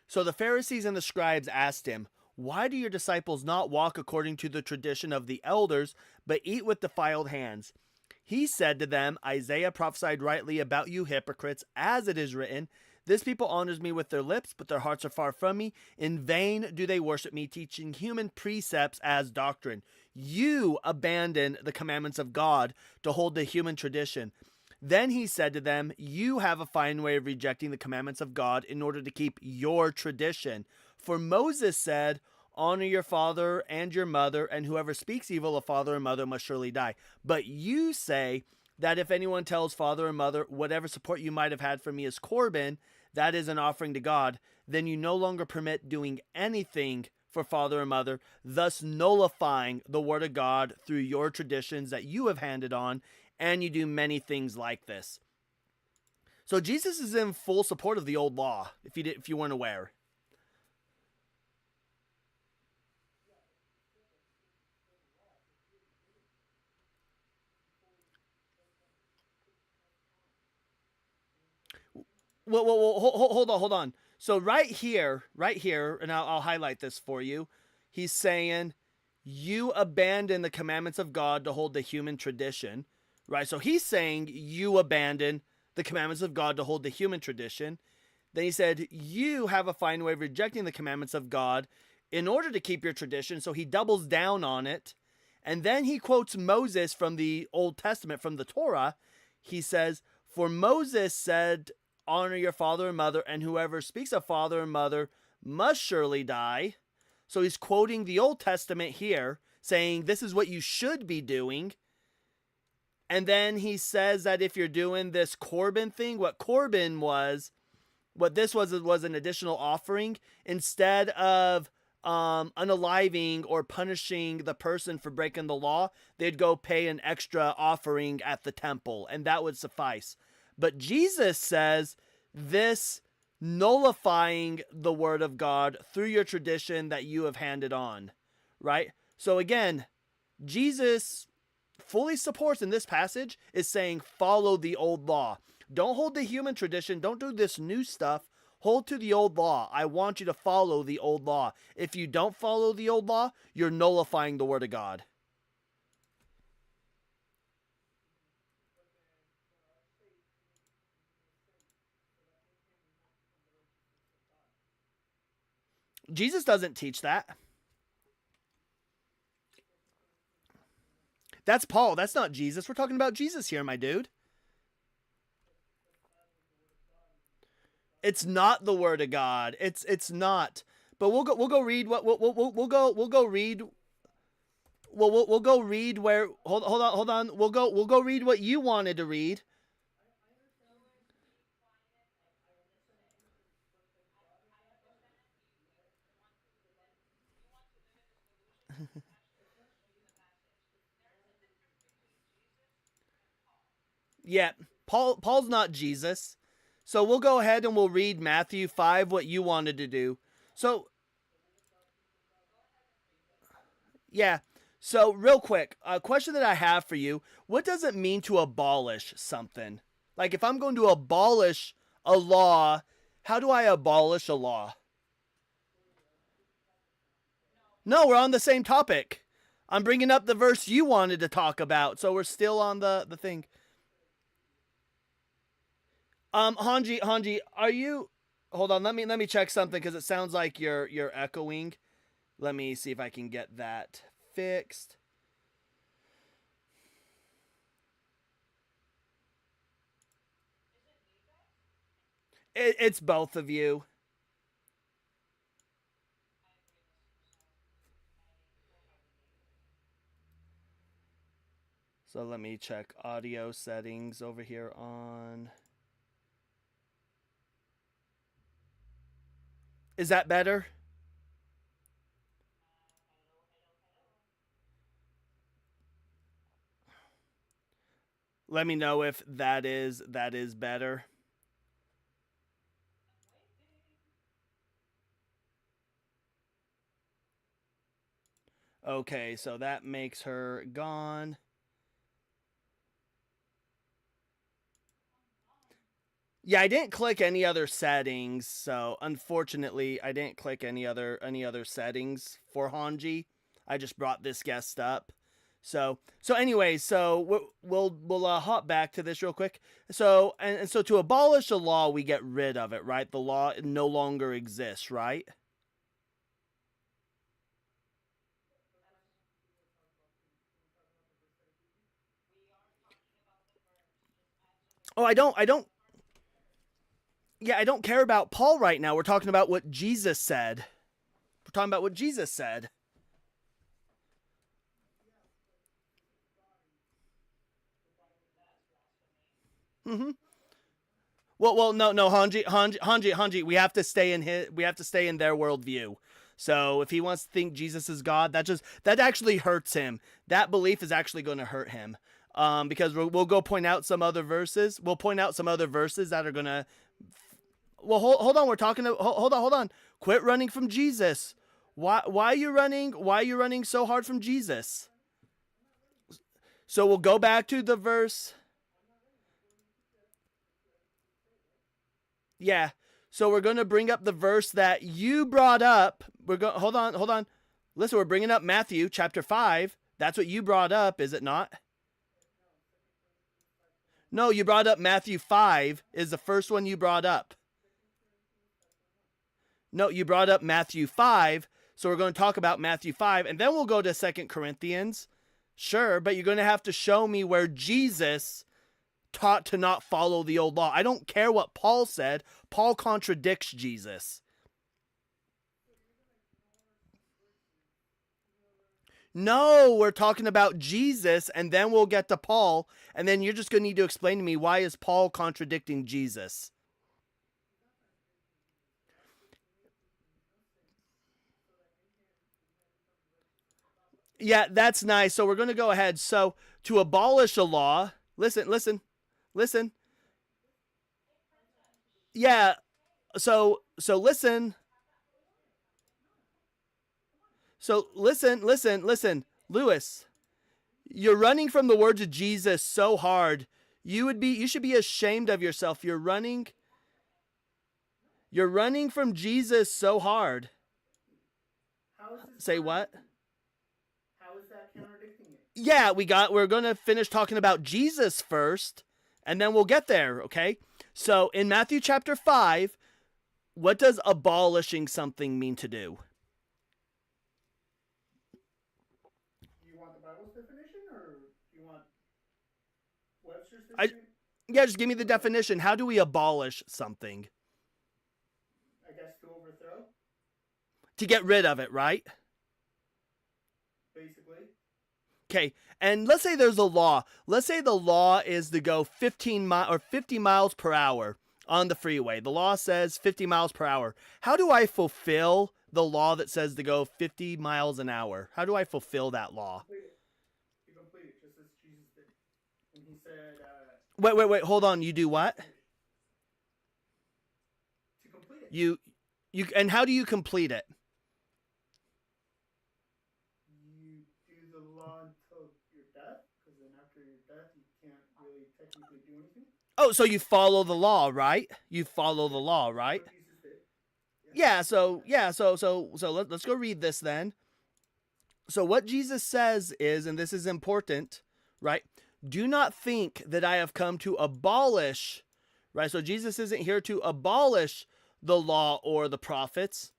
so the Pharisees and the scribes asked him, "Why do your disciples not walk according to the tradition of the elders, but eat with defiled hands?" He said to them, "Isaiah prophesied rightly about you hypocrites, as it is written, 'This people honors me with their lips, but their hearts are far from me. In vain do they worship me, teaching human precepts as doctrine.' You abandon the commandments of God to hold the human tradition." Then he said to them, "You have a fine way of rejecting the commandments of God in order to keep your tradition. For Moses said, 'Honor your father and your mother, and whoever speaks evil of father and mother must surely die.' But you say that if anyone tells father or mother, 'Whatever support you might have had from me is Corban,' that is an offering to God, then you no longer permit doing anything for father or mother, thus nullifying the word of God through your traditions that you have handed on, and you do many things like this." So Jesus is in full support of the old law, if you weren't aware. Well, hold on. So right here, and I'll highlight this for you. He's saying, you abandon the commandments of God to hold the human tradition, right? So he's saying you abandon the commandments of God to hold the human tradition. Then he said, you have a fine way of rejecting the commandments of God in order to keep your tradition. So he doubles down on it. And then he quotes Moses from the Old Testament, from the Torah. He says, "For Moses said, 'Honor your father and mother, and whoever speaks of father and mother must surely die.'" So he's quoting the Old Testament here, saying this is what you should be doing. And then he says that if you're doing this Corban thing, what this was an additional offering. Instead of unaliving or punishing the person for breaking the law, they'd go pay an extra offering at the temple, and that would suffice. But Jesus says this nullifying the word of God through your tradition that you have handed on, right? So again, Jesus fully supports in this passage is saying follow the old law. Don't hold the human tradition. Don't do this new stuff. Hold to the old law. I want you to follow the old law. If you don't follow the old law, you're nullifying the word of God. Jesus doesn't teach that. That's Paul. That's not Jesus. We're talking about Jesus here, my dude. It's not the word of God. It's not. But we'll go read what we'll go read. We'll go read where hold on. We'll go read what you wanted to read. Yeah, Paul's not Jesus. So we'll go ahead and we'll read Matthew 5, what you wanted to do. So yeah. So real quick, a question that I have for you: what does it mean to abolish something? Like if I'm going to abolish a law, how do I abolish a law? No, we're on the same topic. I'm bringing up the verse you wanted to talk about, so we're still on the thing. Hanji, are you? Hold on, let me check something because it sounds like you're echoing. Let me see if I can get that fixed. It's both of you. So let me check audio settings over here on. Is that better? Let me know if that is better. Okay, so that makes her gone. Yeah, I didn't click any other settings, so unfortunately, I didn't click any other settings for Hanji. I just brought this guest up. So anyway, so we'll hop back to this real quick. So and so to abolish a law, we get rid of it, right? The law no longer exists, right? Oh, I don't. Yeah, I don't care about Paul right now. We're talking about what Jesus said. We're talking about what Jesus said. Mm-hmm. No, Hanji. We have to stay in their worldview. So if he wants to think Jesus is God, that actually hurts him. That belief is actually going to hurt him. Because we'll go point out some other verses. We'll point out some other verses that are gonna. Well, hold on. We're talking. Hold on. Quit running from Jesus. Why are you running? Why are you running so hard from Jesus? So we'll go back to the verse. Yeah. So we're going to bring up the verse that you brought up. Hold on. Listen, we're bringing up Matthew chapter 5. That's what you brought up, is it not? No, you brought up Matthew 5 is the first one you brought up. No, you brought up Matthew 5. So we're going to talk about Matthew 5 and then we'll go to 2 Corinthians. Sure, but you're going to have to show me where Jesus taught to not follow the old law. I don't care what Paul said. Paul contradicts Jesus. No, we're talking about Jesus, and then we'll get to Paul, and then you're just going to need to explain to me why is Paul contradicting Jesus? Yeah, that's nice. So we're going to go ahead. So to abolish a law, listen. Yeah, so listen. So listen. Lewis, you're running from the words of Jesus so hard. You should be ashamed of yourself. You're running from Jesus so hard. How is this Say what? How is that contradicting it? Yeah, we're going to finish talking about Jesus first and then we'll get there, okay? So, in Matthew chapter 5, what does abolishing something mean to do? Do you want the Bible's definition or do you want Webster's I definition? Yeah, just give me the definition. How do we abolish something? I guess to overthrow, To get rid of it, right? basically. Okay, and let's say there's a law. Let's say the law is to go 50 miles per hour on the freeway. The law says 50 miles per hour. How do I fulfill the law that says to go 50 miles an hour? How do I fulfill that law? Complete it. You complete it just as Jesus did. When he said, Wait, hold on. You do what? to complete it. You and how do you complete it? You do the law until your death, because then after your death, you can't really technically do anything. Oh, so you follow the law, right? You follow the law, right? What Jesus did. So let's go read this then. So what Jesus says is, and this is important, right? Do not think that I have come to abolish, right? So Jesus isn't here to abolish the law or the prophets.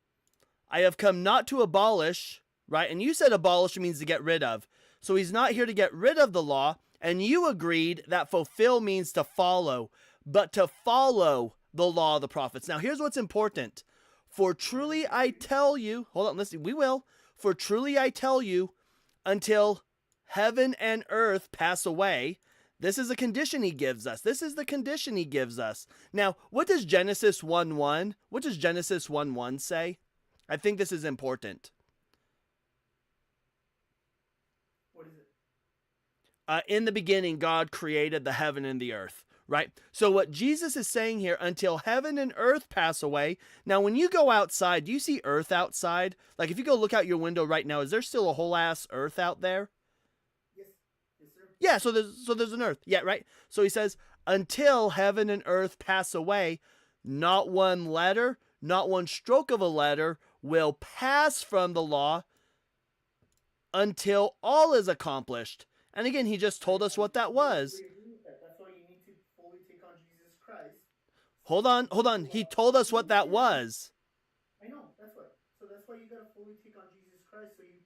I have come not to abolish, right? And you said abolish means to get rid of. So he's not here to get rid of the law. And you agreed that fulfill means to follow, but to follow the law of the prophets. Now here's what's important. For truly I tell you, hold on, listen, we will. For truly I tell you, until heaven and earth pass away. This is a condition he gives us. This is the condition he gives us. Now, what does Genesis 1:1? What does Genesis 1:1 say? I think this is important. What is it? In the beginning, God created the heaven and the earth. right? So what Jesus is saying here, until heaven and earth pass away. Now, when you go outside, do you see earth outside? Like if you go look out your window right now, is there still a whole ass earth out there? Yes. Yes, sir. Yeah, so there's an earth. Yeah, right? So he says, until heaven and earth pass away, not one letter, not one stroke of a letter will pass from the law until all is accomplished. And again, he just told us what that was. We agree with that. That's why you need to fully take on Jesus Christ. Hold on. He told us what that was. I know. That's why. So that's why you gotta fully take on Jesus Christ. So you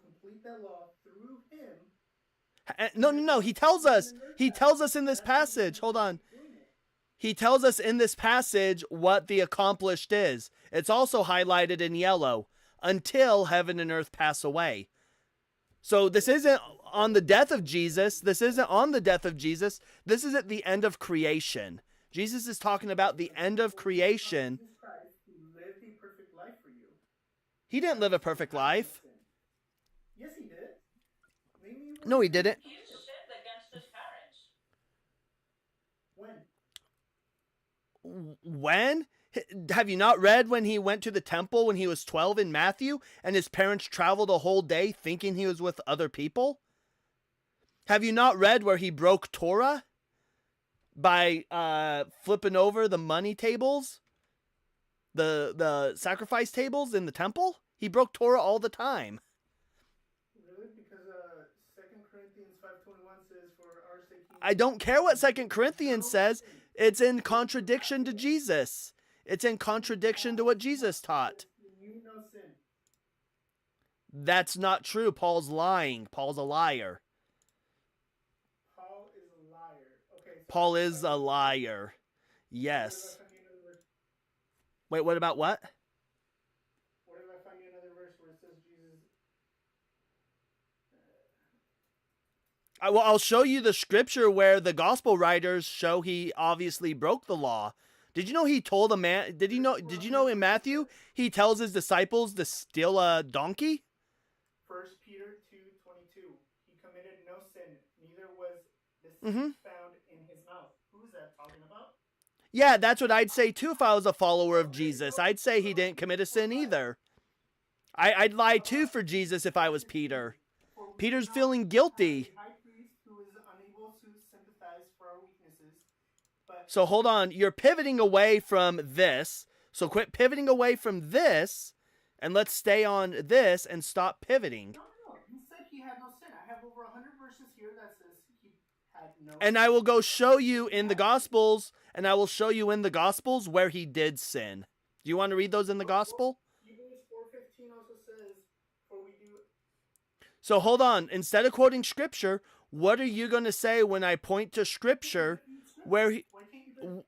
complete that law through Him. No. He tells us. He tells us in this passage. Hold on. He tells us in this passage what the accomplished is. It's also highlighted in yellow. Until heaven and earth pass away. So this isn't on the death of Jesus. This isn't on the death of Jesus. This is at the end of creation. Jesus is talking about the end of creation. Jesus Christ, who lived a perfect life for you. He didn't live a perfect life. Yes, he did. Maybe No, he didn't. He sinned against his parents. When? When? Have you not read when he went to the temple when he was 12 in Matthew and his parents traveled a whole day thinking he was with other people? Have you not read where he broke Torah by flipping over the money tables? The sacrifice tables in the temple? He broke Torah all the time. Really? Because 2 Corinthians 5:21 says, "For our sake." I don't care what 2 Corinthians says. It's in contradiction to Jesus. It's in contradiction to what Jesus taught. You know sin. That's not true. Paul's lying. Paul's a liar. Paul is a liar. Okay. So Paul is a liar. Yes. Wait, what about what? What if I find you another verse where it says Jesus? I'll show you the scripture where the gospel writers show he obviously broke the law. Did you know he told a man? Did you know in Matthew he tells his disciples to steal a donkey? 1 Peter 2:22. He committed no sin, neither was deceit found in his mouth. Who is that talking about? Yeah, that's what I'd say too if I was a follower of Jesus. I'd say he didn't commit a sin either. I'd lie too for Jesus if I was Peter. Peter's feeling guilty. A high priest who is unable to sympathize for our weaknesses. So hold on, you're pivoting away from this. So quit pivoting away from this, and let's stay on this and stop pivoting. No. He said he had no sin. I have over 100 verses here that says he had no sin. And I will go show you in the Gospels, where he did sin. Do you want to read those in the Gospel? Hebrews 4:15 also says, "For we do." So hold on, instead of quoting Scripture, what are you going to say when I point to Scripture where he... Why can't you do it?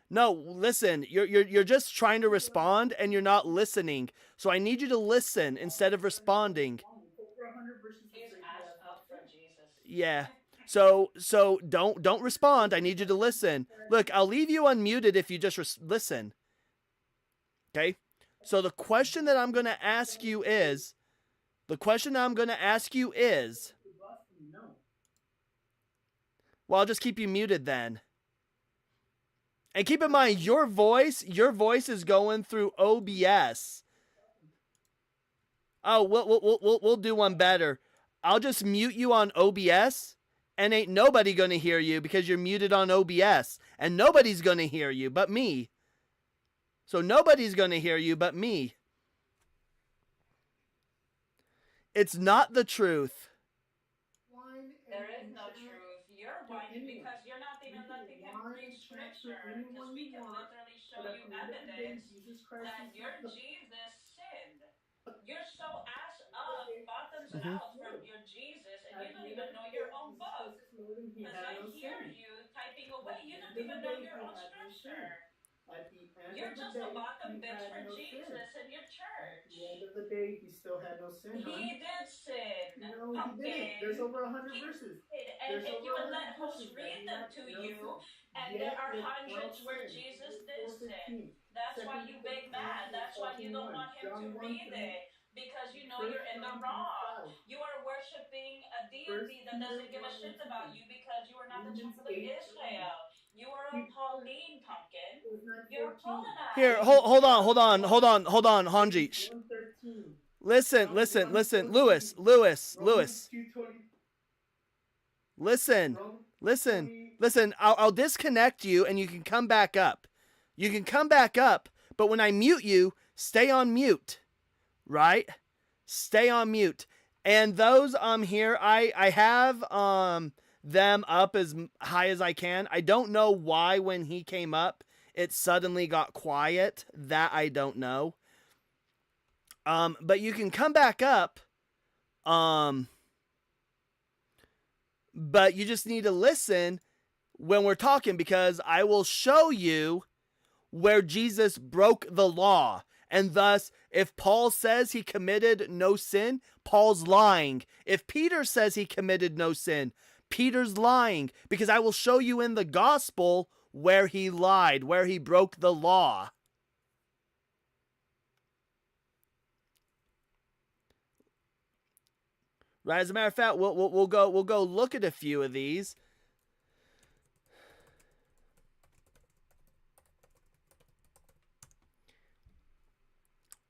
No, listen, you're just trying to respond and you're not listening. So I need you to listen instead of responding. Over 100 verses that He's say he asked has no up for sin. Jesus. Yeah. So don't respond. I need you to listen. Look, I'll leave you unmuted if you just listen. Okay? So the question that I'm going to ask you is No. well, I'll just keep you muted then. And keep in mind, your voice is going through OBS. Oh, we'll do one better. I'll just mute you on OBS, and ain't nobody gonna hear you because you're muted on OBS, and nobody's gonna hear you but me. So nobody's gonna hear you but me. It's not the truth. There is no truth. You're whining because you're not even letting him preach scripture. Because we can literally show you evidence that your Jesus sinned. You're so ass up, bottoms out from your Jesus, and you don't even know your own book. Because I hear you typing away. You don't even know your own scripture. At the end You're of the just a day, bottom he bitch had for no sin. Jesus and your At church. the end of the day, he still had no sin, hon. He did sin. No, he didn't. There's over 100 verses. And There's if you over would 100 let hosts verses that read he them had to no you, sin. and Yet there are without hundreds where sin. Jesus Hebrews did sin. 4:15. That's why 2 you big Corinthians mad. That's why you don't 14:1. want him to John 1 read through it. Because you know First you're in the John wrong. 3:5. You are worshiping a First deity that Peter doesn't give a 1 shit and 2. about you because you are not the Romans child of 8:3. Israel. You are a Hebrews Pauline pumpkin. 9:14. You're a Here, Paulinite. hold You're on, a hold on, hold on, hold on, James Hanji. 1:13. Listen, Psalms listen, 1:14. listen, Lewis, Lewis, Romans Lewis. 2:20. Listen, Romans listen, 20. listen. I'll disconnect you and you can come back up. You can come back up, but when I mute you, stay on mute, right? Stay on mute. And those here, I have them up as high as I can. I don't know why when he came up, it suddenly got quiet. That I don't know. But you can come back up. But you just need to listen when we're talking, because I will show you where Jesus broke the law. And thus, if Paul says he committed no sin, Paul's lying. If Peter says he committed no sin, Peter's lying, because I will show you in the gospel where he lied, where he broke the law. Right, as a matter of fact, we'll go look at a few of these.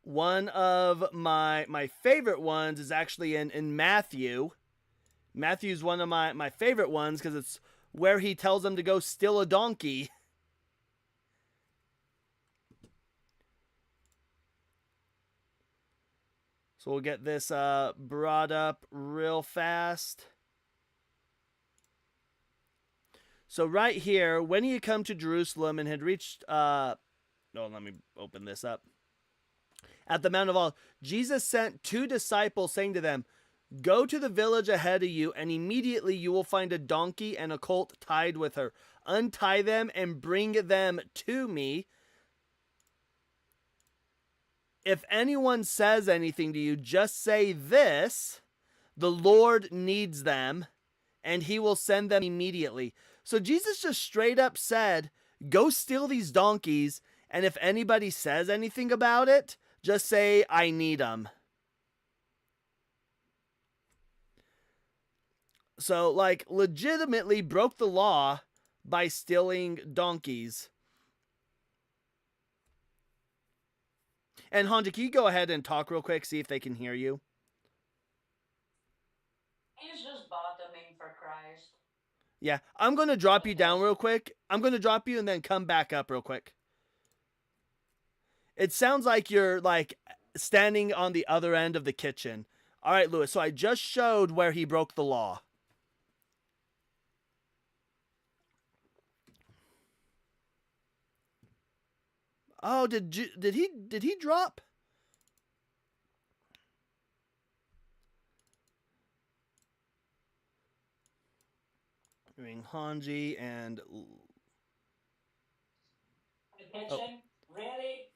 One of my favorite ones is actually in Matthew. Matthew's one of my favorite ones because it's where he tells them to go steal a donkey. So we'll get this brought up real fast. So right here, when he had come to Jerusalem and had reached... let me open this up. At the Mount of Olives, Jesus sent 2 disciples, saying to them, "Go to the village ahead of you, and immediately you will find a donkey and a colt tied with her. Untie them and bring them to me. If anyone says anything to you, just say this: the Lord needs them, and he will send them immediately." So Jesus just straight up said, go steal these donkeys, and if anybody says anything about it, just say, I need them. So, like, legitimately broke the law by stealing donkeys. And Hanji, can you go ahead and talk real quick, see if they can hear you? He's just bottoming for Christ. Yeah, I'm going to drop you down real quick. I'm going to drop you and then come back up real quick. It sounds like you're, like, standing on the other end of the kitchen. All right, Lewis, so I just showed where he broke the law. Oh, did he drop? Doing Hanji and The kitchen? Really?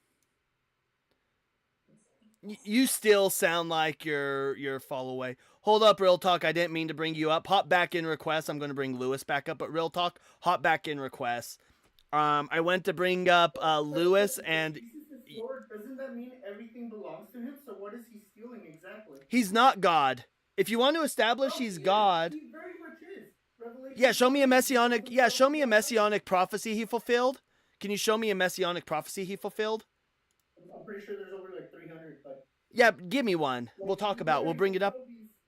you still sound like you're fall away. Hold up, Real Talk. I didn't mean to bring you up. Hop back in requests. I'm going to bring Lewis back up. But Real Talk, hop back in requests. I went to bring up Lewis, and Jesus is Lord. Doesn't that mean everything belongs to him? So what is he stealing exactly? he's not God. If you want to establish he's God, He very much is. Revelation. yeah, show me a messianic. Yeah, show me a messianic prophecy he fulfilled. Can you show me a messianic prophecy he fulfilled? I'm pretty sure there's over like 300, but yeah, give me one. We'll talk about. We'll bring it up.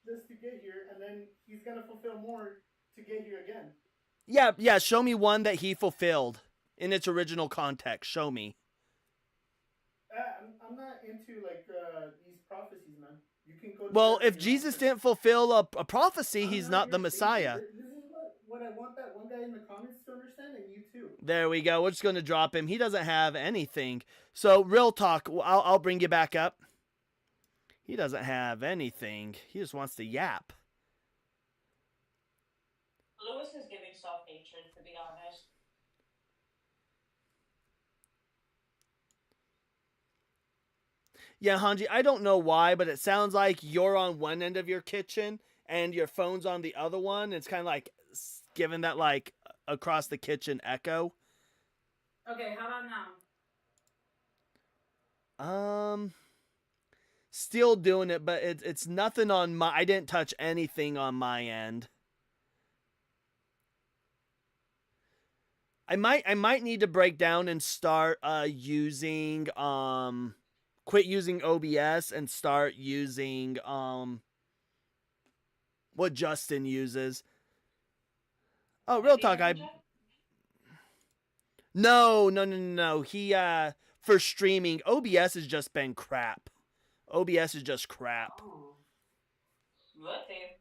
Just to get here, and then he's gonna fulfill more to get here again. Yeah. Show me one that he fulfilled in its original context. Show me. I'm not into like these prophecies, man. You can go. Well, if Jesus didn't fulfill a prophecy, he's not the Messiah. This is what I want that one guy in the comments to understand, and you too. There we go. We're just going to drop him. He doesn't have anything. So, Real Talk, I'll bring you back up. He doesn't have anything. He just wants to yap. Lewis is giving self-hatred, to be honest. Yeah, Hanji, I don't know why, but it sounds like you're on one end of your kitchen and your phone's on the other one. It's kind of like giving that, like, across the kitchen echo. Okay, how about now? Still doing it, but it's nothing on my. I didn't touch anything on my end. I might need to break down and start using quit using OBS and start using what Justin uses. Oh, real talk, I no. He for streaming, OBS has just been crap. OBS is just crap. Oh, whoopsie.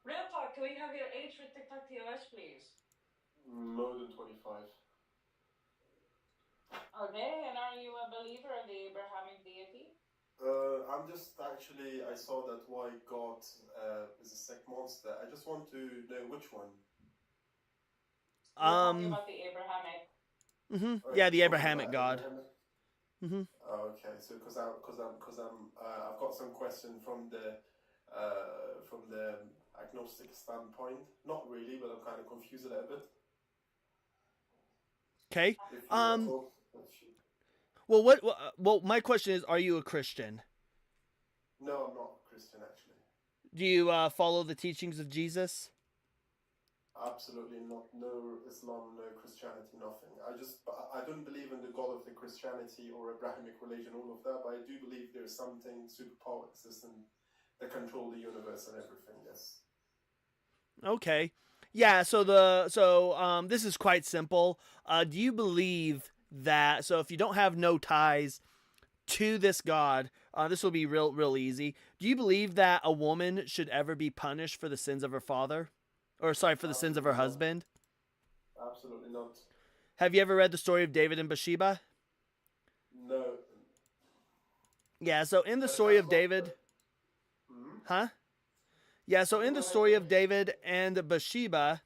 Real talk, can we have your age for TikTok TOS, please? More than 25. Okay, and are you a believer of the Abrahamic deity? I'm just actually, I saw that why God is a sick monster. I just want to know which one. We're talking about the Abrahamic. Yeah, the Abrahamic God. Okay, so because I've got some question from the agnostic standpoint. Not really, but I'm kind of confused a little bit. Okay. If you want to talk, Well, my question is, are you a Christian? No, I'm not a Christian actually. Do you follow the teachings of Jesus? Absolutely not. No Islam, no Christianity, nothing. I don't believe in the God of the Christianity or Abrahamic religion, all of that. But I do believe there's something superpower existing that control the universe and everything. Yes. Okay. Yeah. So this is quite simple. Do you believe that? So if you don't have no ties to this God, this will be real easy. Do you believe that a woman should ever be punished for the sins of her father? Or sorry, for the sins of her husband? Absolutely not. Have you ever read the story of David and Bathsheba? No. Yeah, so in the story of David... Huh? Yeah, so in the story of David and Bathsheba...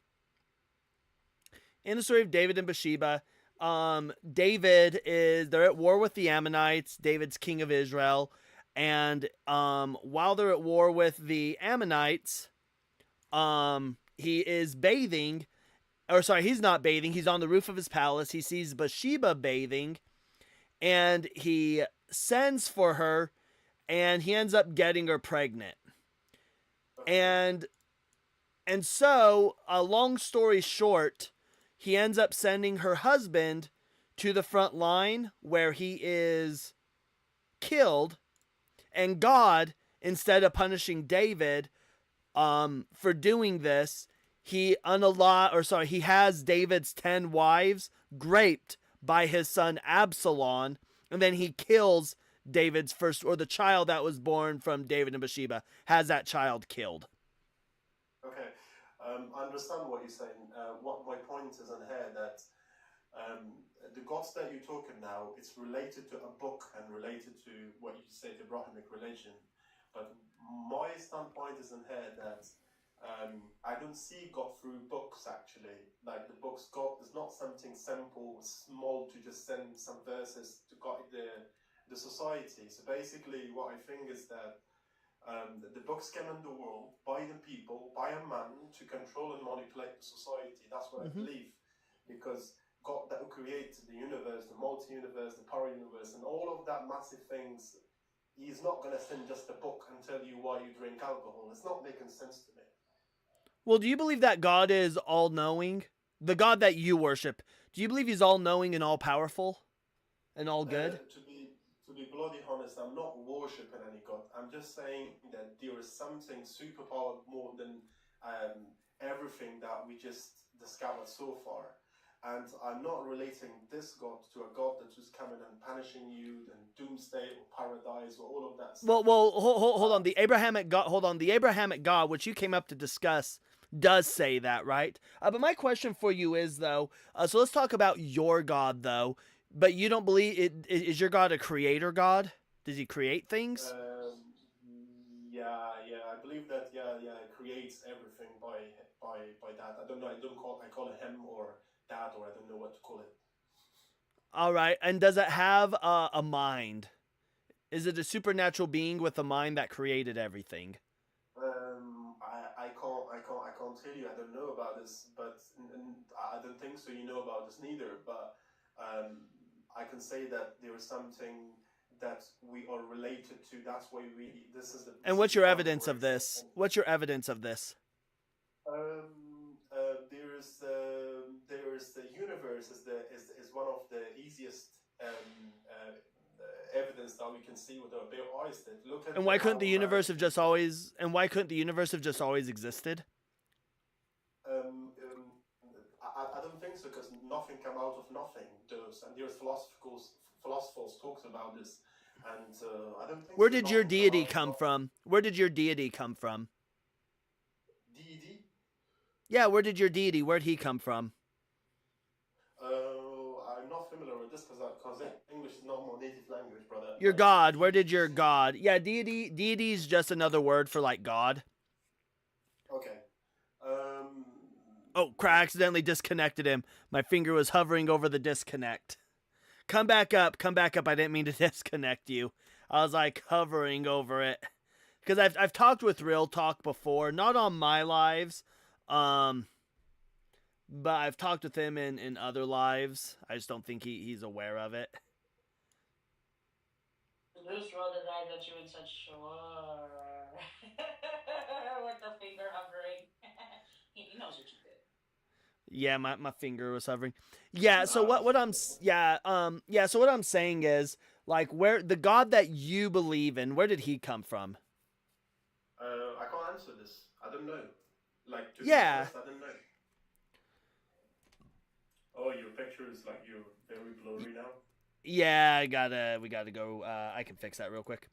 David is... They're at war with the Ammonites. David's king of Israel. And while they're at war with the Ammonites... he is bathing, or sorry, he's not bathing. He's on the roof of his palace. He sees Bathsheba bathing, and he sends for her, and he ends up getting her pregnant. And so, a long story short, he ends up sending her husband to the front line where he is killed, and God, instead of punishing David for doing this, he has David's 10 wives raped by his son Absalom, and then he kills David's first, or the child that was born from David and Bathsheba, has that child killed. Okay, I understand what you're saying. What my point is in here that the gods that you're talking now, it's related to a book and related to what you say, the Abrahamic religion. But my standpoint is in here that I don't see God through books actually. Like the books, God is not something simple, small to just send some verses to guide the society. So basically, what I think is that the books came in the world by the people, by a man to control and manipulate the society. That's what I believe, because God that created the universe, the multi-universe, the para-universe, and all of that massive things. He's not going to send just a book and tell you why you drink alcohol. It's not making sense to me. Well, do you believe that God is all-knowing? The God that you worship, do you believe he's all-knowing and all-powerful and all good? To be bloody honest, I'm not worshipping any God. I'm just saying that there is something superpower more than everything that we just discovered so far. And I'm not relating this God to a God that is coming and punishing you, and doomsday or paradise or all of that stuff. Well, hold on. The Abrahamic God, which you came up to discuss, does say that, right? But my question for you is, though, so let's talk about your God, though. But you don't believe it? Is your God a creator God? Does he create things? Yeah, I believe that. Yeah, it creates everything by that. I don't know. I call it him or that, or I don't know what to call it. All right, and does it have a mind? Is it a supernatural being with a mind that created everything? I can't tell you. I don't know about this, but and I don't think so. You know about this neither, but I can say that there is something that we are related to. That's why we. This is the. This And is what's the your point evidence where of this? What's your evidence of this? There is the universe is one of the easiest evidence that we can see with our bare eyes. That look at And why couldn't how the universe have gravity- just always? And why couldn't the universe have just always existed? I don't think so, because nothing come out of nothing does, and there's philosophers talks about this, and I don't think. Where so, did your nothing deity out come of from? Where did your deity come from? Deity? Yeah, where did your deity? Where'd he come from? I'm not familiar with this because English is not my native language, brother. Your God. Where did your God? Yeah, deity. Deity is just another word for like God. Okay. Oh, crap! I accidentally disconnected him. My finger was hovering over the disconnect. Come back up. Come back up. I didn't mean to disconnect you. I was like hovering over it. Because I've talked with Real Talk before, not on my lives, but I've talked with him in other lives. I just don't think he's aware of it. Just roll the die that you would such sure. With the finger hovering. He knows what you did. Yeah, my finger was hovering. Yeah, so what I'm so what I'm saying is, like, where the God that you believe in, where did he come from? I can't answer this. I don't know. Like, to be Yeah. honest, I don't know. Oh, your picture is like you're very blurry now. Yeah, we gotta go. I can fix that real quick.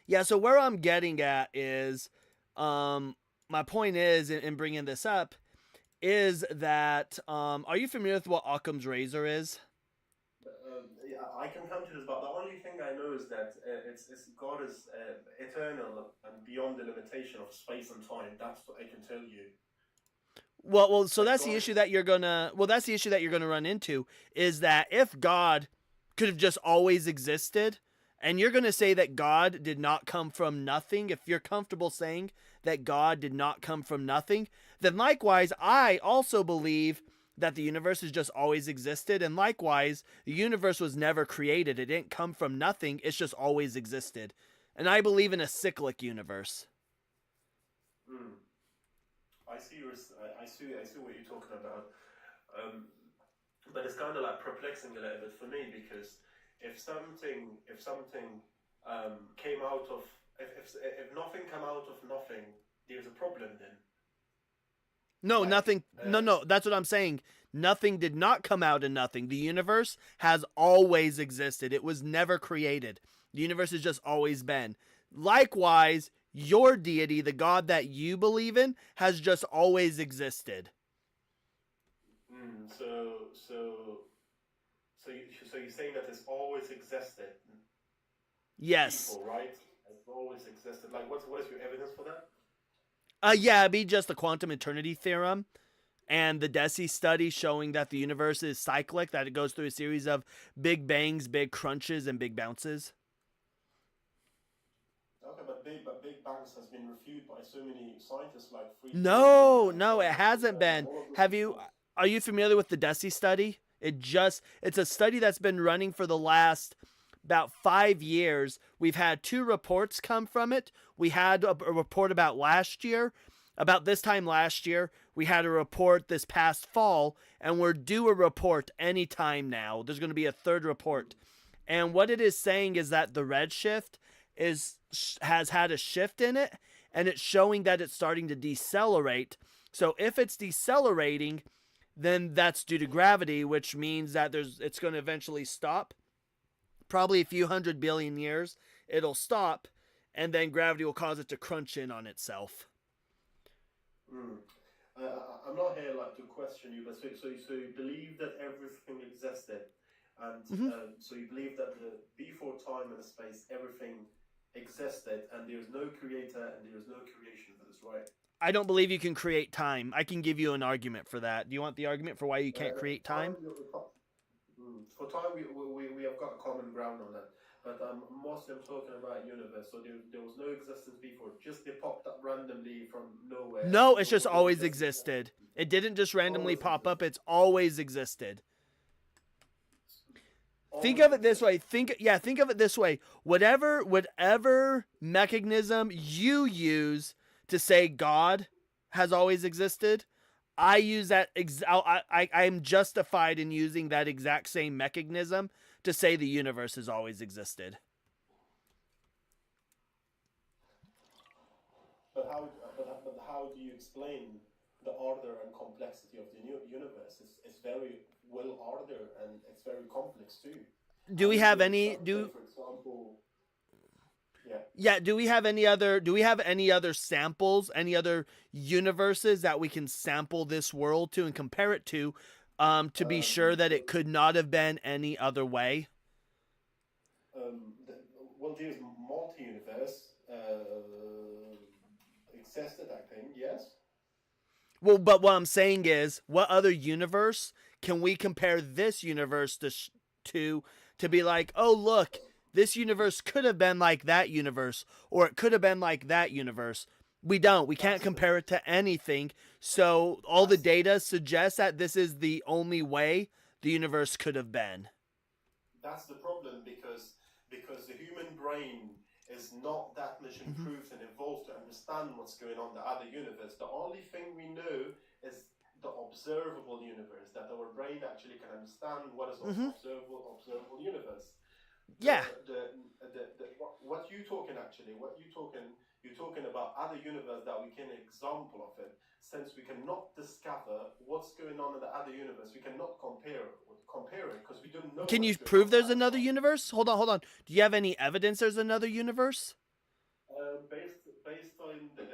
Yeah, so where I'm getting at is, my point is in bringing this up is that, are you familiar with what Occam's razor is? Yeah, I can come to this, but the only thing I know is that it's God is eternal and beyond the limitation of space and time. That's what I can tell you. Well, so Like that's the God- issue that you're gonna. Well, that's the issue that you're gonna run into is that if God could have just always existed, and you're gonna say that God did not come from nothing, if you're comfortable saying that God did not come from nothing, then likewise, I also believe that the universe has just always existed, and likewise, the universe was never created. It didn't come from nothing. It's just always existed, and I believe in a cyclic universe. I see what you're talking about. But it's kind of like perplexing a little bit for me, because if something came out of if nothing come out of nothing, there's a problem then. No, Like, nothing. No. That's what I'm saying. Nothing did not come out of nothing. The universe has always existed. It was never created. The universe has just always been. Likewise, your deity, the God that you believe in, has just always existed. So you're saying that it's always existed? Yes. People, right? It's always existed. Like, what is your evidence for that? Yeah, it'd be just the quantum eternity theorem and the DESI study showing that the universe is cyclic, that it goes through a series of big bangs, big crunches, and big bounces. Okay, but Big Bangs has been refuted by so many scientists, like free. No, it hasn't been. All of those Are you familiar with the DESI study? It's a study that's been running for the last about 5 years. We've had 2 reports come from it. We had a report about this time last year. We had a report this past fall, and we're due a report anytime now. There's going to be a 3rd report. And what it is saying is that the redshift has had a shift in it, and it's showing that it's starting to decelerate. So if it's decelerating, then that's due to gravity, which means that it's going to eventually stop. Probably a few 100 billion years, it'll stop, and then gravity will cause it to crunch in on itself. I'm not here like to question you, but so you believe that everything existed, and so you believe that before time and space, everything existed, and there's no creator and there's no creation for this, right? I don't believe you can create time. I can give you an argument for that. Do you want the argument for why you can't create time? For time, we have got a common ground on that. But mostly I'm talking about universe. So there was no existence before. Just they popped up randomly from nowhere. No, it's just always existed. It didn't just randomly Always pop up. existed. It's always existed. think always of it this way. exists. Think of it this way. Whatever mechanism you use to say God has always existed, I use that. I am justified in using that exact same mechanism to say the universe has always existed. But how do you explain the order and complexity of the new universe? It's very well ordered and it's very complex too. Do I we mean, have there is any something, do for example, yeah. Yeah, do we have any other samples, any other universes that we can sample this world to and compare it to be sure that it The, could not have been any other way? the, well, there's multi-universe existed, I think. Yes. Well, but what I'm saying is, what other universe can we compare this universe to to be like, oh look, this universe could have been like that universe, or it could have been like that universe. We don't. We can't That's the compare it to anything. So all the that's data suggests that this is the only way the universe could have been. that's the problem because the human brain is not that much Mm-hmm. improved and evolved to understand what's going on in the other universe. The only thing we know is the observable universe, that our brain actually can understand what is Mm-hmm. observable universe. Yeah. What you talking actually? What you talking? You're talking about other universe that we can example of it. Since we cannot discover what's going on in the other universe, we cannot compare it because we don't know Can you what's going on prove in the there's other another one. universe? Hold on. Do you have any evidence there's another universe? Based on the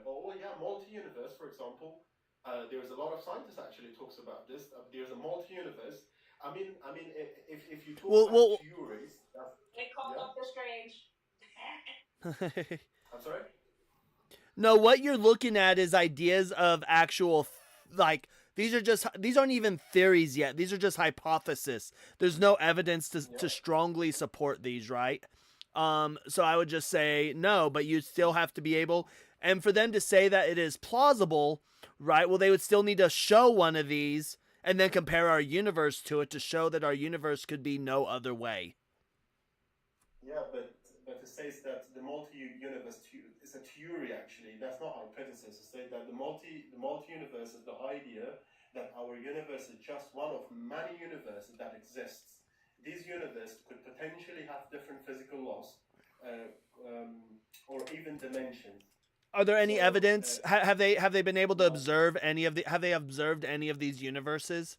oh yeah, multi-universe, for example. There's a lot of scientists actually talks about this. There's a multi-universe. If you talk about Well, theories, that's, They call yeah. Doctor Strange. I'm sorry. No, what you're looking at is ideas of actual, like, these aren't even theories yet. These are just hypotheses. There's no evidence to Yeah. strongly support these, right? So I would just say no, but you still have to be able, and for them to say that it is plausible, right? Well, they would still need to show one of these and then compare our universe to it to show that our universe could be no other way. Yeah, but it says that the multi-universe is a theory actually. That's not hypothesis. It says that the multi-universe is the idea that our universe is just one of many universes that exists. These universes could potentially have different physical laws, uh, or even dimensions. Are there any So evidence? Have they been able to no, observe any of the? Have they observed any of these universes?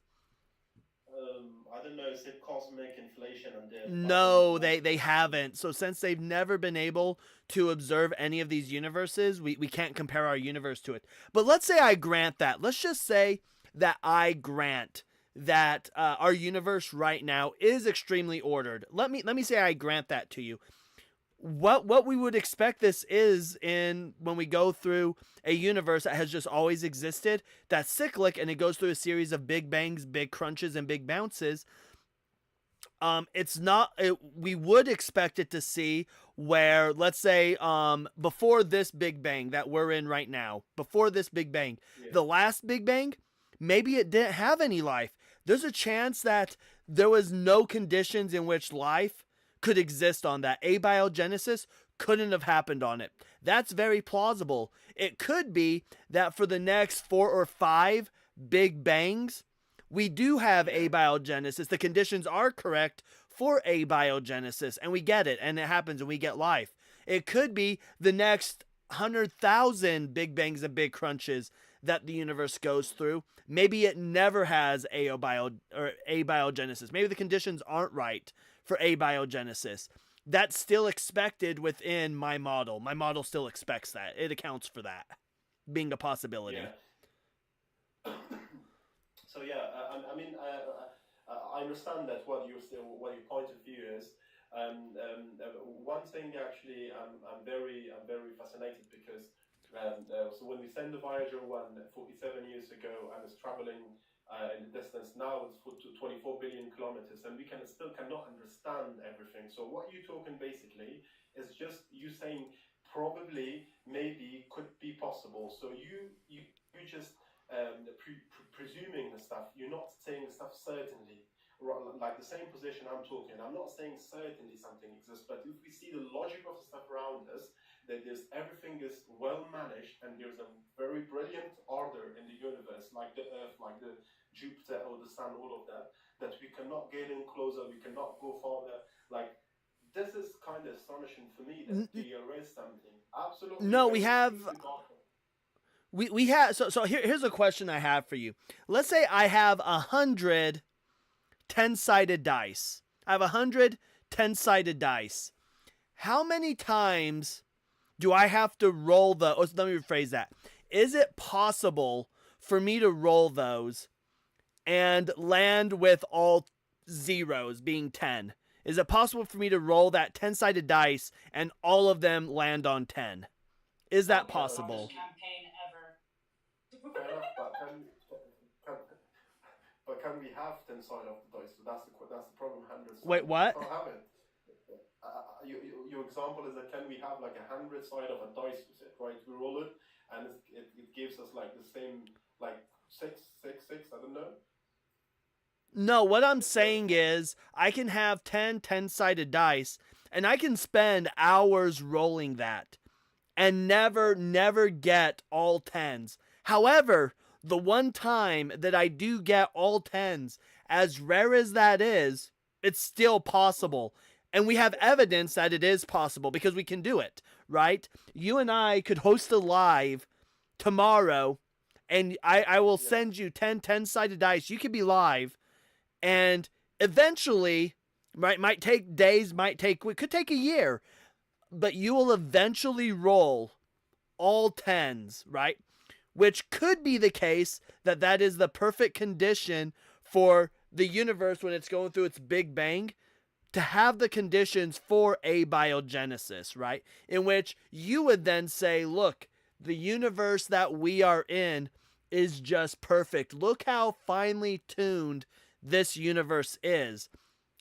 I don't know. Is it cosmic inflation and the bubble No, they multiverse? haven't. So since they've never been able to observe any of these universes, we can't compare our universe to it. But let's say I grant that. Let's just say that I grant that our universe right now is extremely ordered. Let me say I grant that to you. What we would expect this is in when we go through a universe that has just always existed, that's cyclic, and it goes through a series of big bangs, big crunches, and big bounces. It's not we would expect it to see where, let's say, before this big bang that we're in right now, before this big bang, Yeah, the last big bang, maybe it didn't have any life. There's a chance that there was no conditions in which life could exist on that. Abiogenesis couldn't have happened on it. That's very plausible. It could be that for the next 4 or 5 big bangs, we do have yeah, abiogenesis. The conditions are correct for abiogenesis, and we get it, and it happens, and we get life. It could be the next 100,000 big bangs and big crunches that the universe goes through. Maybe it never has abiogenesis. Maybe the conditions aren't right for abiogenesis. That's still expected within my model. My model still expects that. It accounts for that being a possibility. yeah. So yeah, I understand that what your point of view is. One thing actually, I'm very fascinated because so when we sent the Voyager 1 47 years ago and it's traveling in the distance now it's for 24 billion kilometers and we still cannot understand everything. So what you're talking basically is just you saying probably, maybe, could be possible. So you just presuming the stuff. You're not saying the stuff certainly. like the same position I'm talking. I'm not saying certainly something exists, but if we see the logic of the stuff around us, that there's everything is well managed and there's a very brilliant order in the universe, like the Earth, like the Jupiter or the Sun, all of that, that we cannot get in closer, we cannot go farther. Like, this is kind of astonishing for me that there is something absolutely No, we very have completely dark. we have so here's a question I have for you. Let's say I have 100 10-sided dice. I have 100 10-sided dice. How many times do I have to roll those? Let me rephrase that. Is it possible for me to roll those and land with all zeros being 10? Is it possible for me to roll that 10-sided dice and all of them land on 10? Is that possible? Campaign ever. Fair enough, but can we have 10 side of the dice? So that's the problem. 100 side. Wait, what? We can't have it. Your example is that can we have like 100 side of a dice with it, right? We roll it, and it gives us like the same, like 6, 6, 6. I don't know. No, what I'm saying is I can have 10 10-sided dice and I can spend hours rolling that and never get all 10s. However, the one time that I do get all 10s, as rare as that is, it's still possible. And we have evidence that it is possible because we can do it, right? You and I could host a live tomorrow and I will send you 10 10-sided dice. You could be live. And eventually, might take days, could take a year, but you will eventually roll all 10s, right? Which could be the case that is the perfect condition for the universe when it's going through its Big Bang to have the conditions for abiogenesis, right? In which you would then say, look, the universe that we are in is just perfect. Look how finely tuned this universe is.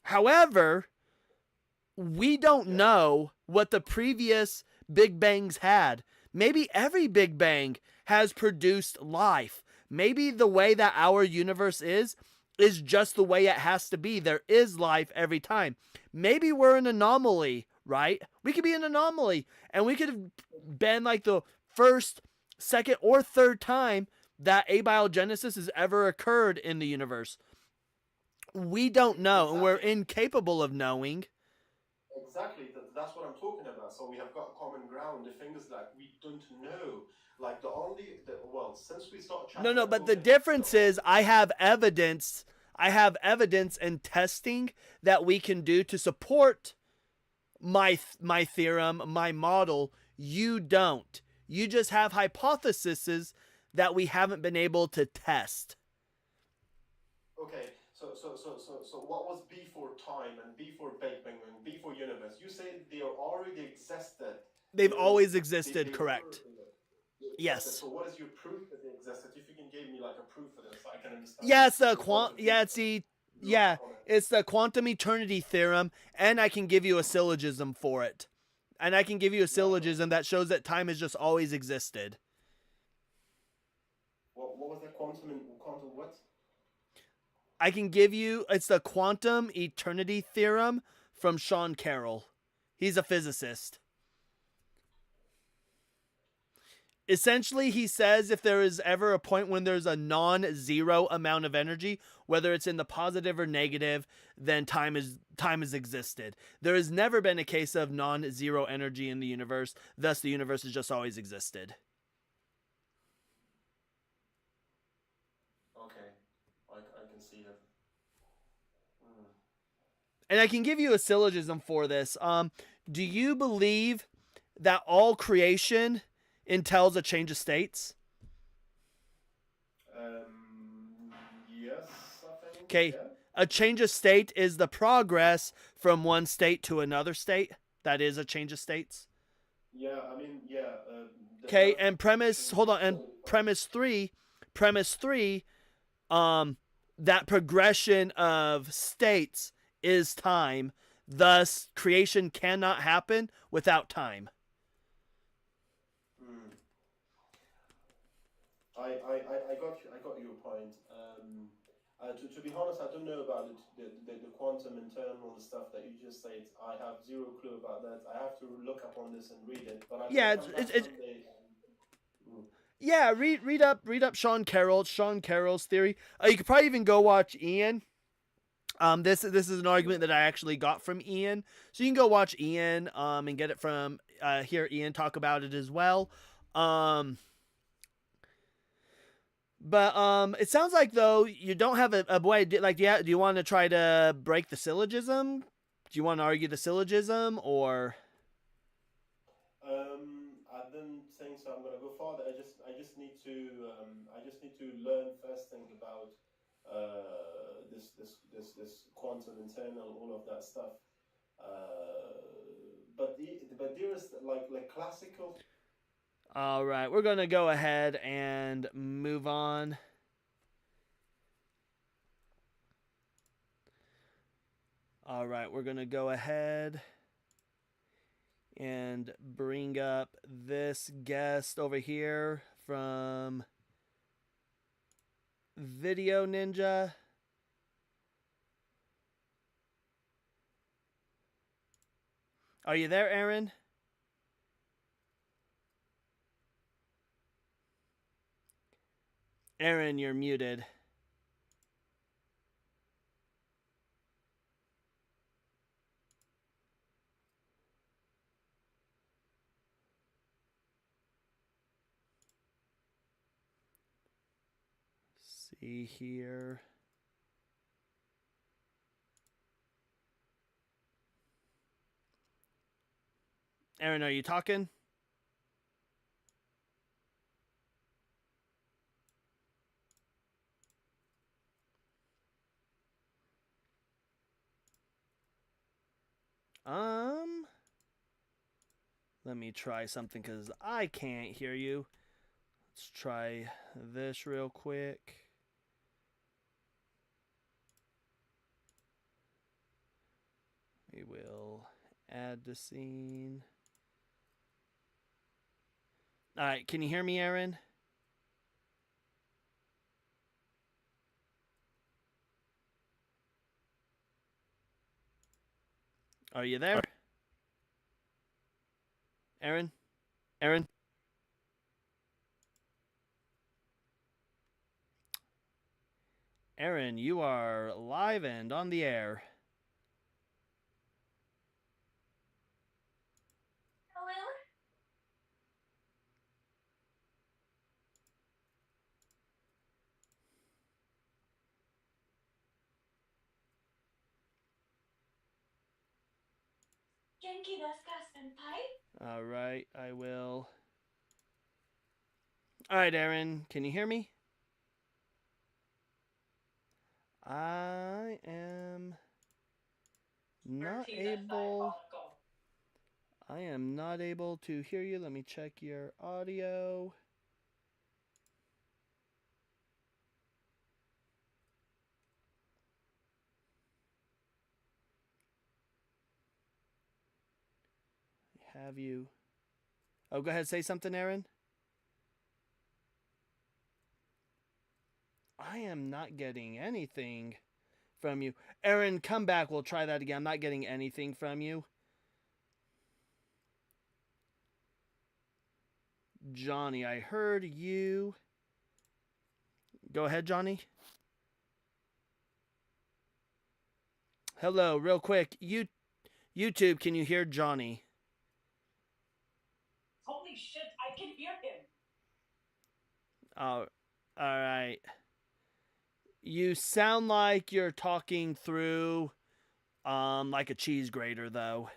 However, we don't know what the previous Big Bangs had. Maybe every Big Bang has produced life. Maybe the way that our universe is just the way it has to be. There is life every time. Maybe we're an anomaly, right? We could be an anomaly, and we could have been like the first, second, or third time that abiogenesis has ever occurred in the universe. We don't know, and we're incapable of knowing. Exactly, that's what I'm talking about. So we have got a common ground. The thing is, like, we don't know. Like, since we started chatting... No, but the difference is I have evidence and testing that we can do to support my theorem, my model. You don't. You just have hypotheses that we haven't been able to test. Okay, so what was before time and before Big Bang and before universe? You say they already existed. They've always existed, correct? Yes. So what is your proof that they existed? If you can give me like a proof for this, I can understand. Yeah, it's the quantum eternity theorem, and I can give you a syllogism for it. And I can give you a syllogism that shows that time has just always existed. What was that quantum what? I can give you, it's the quantum eternity theorem from Sean Carroll. He's a physicist. Essentially, he says if there is ever a point when there's a non-zero amount of energy, whether it's in the positive or negative, then time has existed. There has never been a case of non-zero energy in the universe, thus the universe has just always existed. Okay, I can see it. And I can give you a syllogism for this. Do you believe that all creation entails a change of states? Yes, I think. Okay, yeah. A change of state is the progress from one state to another state. That is a change of states. Yeah, I mean, yeah. Okay, and premise three, that progression of states is time. Thus, creation cannot happen without time. I got your point. To be honest, I don't know about the quantum internal stuff that you just said. I have zero clue about that. I have to look up on this and read it. But I Yeah, can come back someday. yeah. Read up Sean Carroll's theory. You could probably even go watch Ian. This is an argument that I actually got from Ian, so you can go watch Ian and get it from hear Ian talk about it as well. Um, but it sounds like though you don't have a way. Like, yeah, do you want to try to break the syllogism? Do you want to argue the syllogism or? I don't think so. I'm gonna go farther. I just need to learn first thing about this quantum internal, all of that stuff. But there is like classical. All right, we're gonna go ahead and move on. All right, we're gonna go ahead and bring up this guest over here from Video Ninja. Are you there, Aaron? Aaron, you're muted. See here. Aaron, are you talking? Let me try something because I can't hear you. Let's try this real quick. We will add the scene. All right, can you hear me, Aaron? Are you there? Aaron? Aaron? Aaron, you are live and on the air. Hello? Genki desu ka, senpai? All right, I will. All right, Aaron, can you hear me? I am not able. I am not able to hear you. Let me check your audio. Have you? Oh, go ahead. Say something, Aaron. I am not getting anything from you. Aaron, come back. We'll try that again. I'm not getting anything from you. Johnny, I heard you. Go ahead, Johnny. Hello, real quick. YouTube, can you hear Johnny? Holy shit, I can hear him. Oh, all right. You sound like you're talking through like a cheese grater though.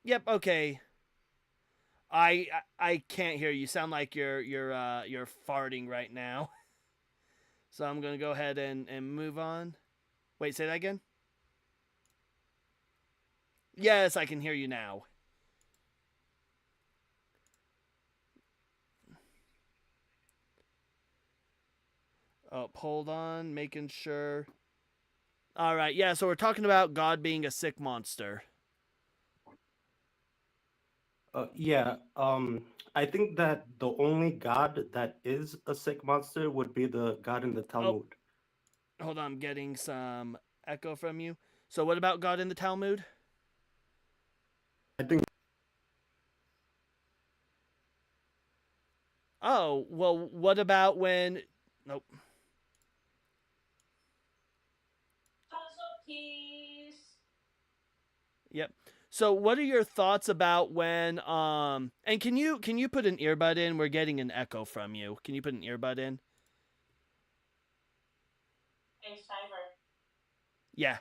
Yep, okay. I can't hear you. You sound like you're farting right now. So I'm going to go ahead and move on. Wait, say that again? Yes, I can hear you now. Oh, hold on, making sure. All right, yeah, so we're talking about God being a sick monster. Yeah. I think that the only god that is a sick monster would be the god in the Oh, Talmud. hold on, I'm getting some echo from you. So what about God in the Talmud? I think Oh, well, what about when? Nope. Puzzle piece. Yep. So what are your thoughts about when and can you put an earbud in? We're getting an echo from you. Can you put an earbud in? Hey, Cyber. Yeah.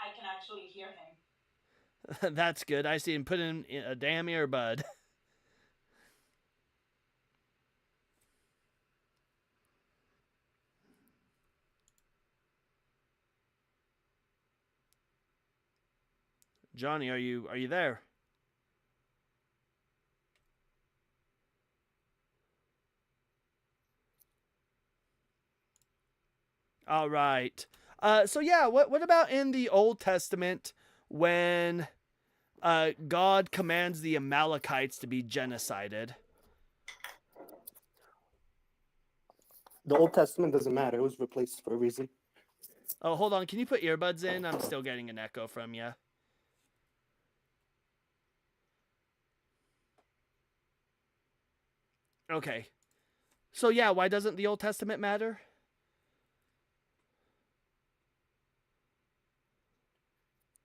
I can actually hear him. That's good. I see him put in a damn earbud. Johnny, are you there? All right. So yeah, what about in the Old Testament when God commands the Amalekites to be genocided? the Old Testament doesn't matter. It was replaced for a reason. Oh, hold on. Can you put earbuds in? I'm still getting an echo from you. Okay. So yeah, why doesn't the Old Testament matter?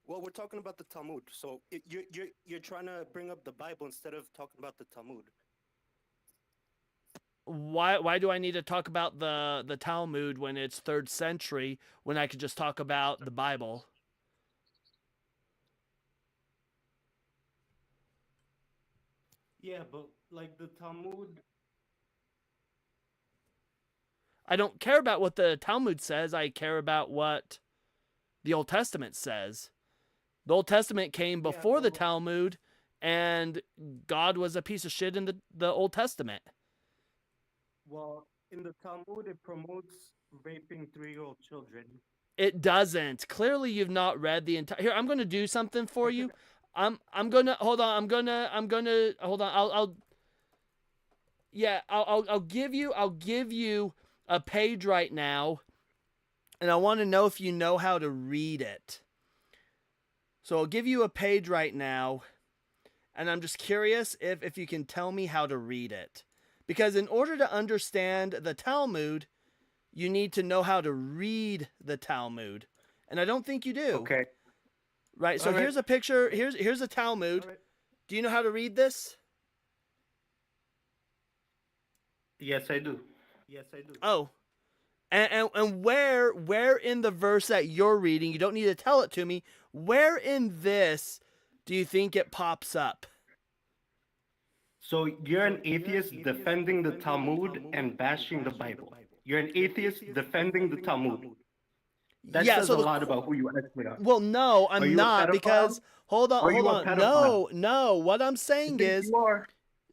Well, we're talking about the Talmud, so you're trying to bring up the Bible instead of talking about the Talmud. Why do I need to talk about the Talmud when it's 3rd century when I could just talk about the Bible? Yeah, but like the Talmud. I don't care about what the Talmud says. I care about what the Old Testament says. The Old Testament came Yeah, before the well, Talmud, and God was a piece of shit in the Old Testament. well, in the Talmud, it promotes raping 3-year-old children. It doesn't. Clearly, you've not read the entire. Here, I'm going to do something for you. I'm gonna hold on. I'm gonna hold on. I'll give you a page right now, and I want to know if you know how to read it. So I'll give you a page right now, and I'm just curious if you can tell me how to read it. Because in order to understand the Talmud, you need to know how to read the Talmud. And I don't think you do. Okay. Right, so here's a picture. Here's a Talmud. All right. Do you know how to read this? Yes, I do. Yes, I do. Oh. And where in the verse that you're reading, you don't need to tell it to me, where in this do you think it pops up? So you're an atheist defending the Talmud and bashing the Bible. You're an atheist defending the Talmud. That Yeah, says so a lot about who you actually are. well, no, Are I'm you a not, pedophile? because hold Are you a on. pedophile? No. What I'm I saying think is you are.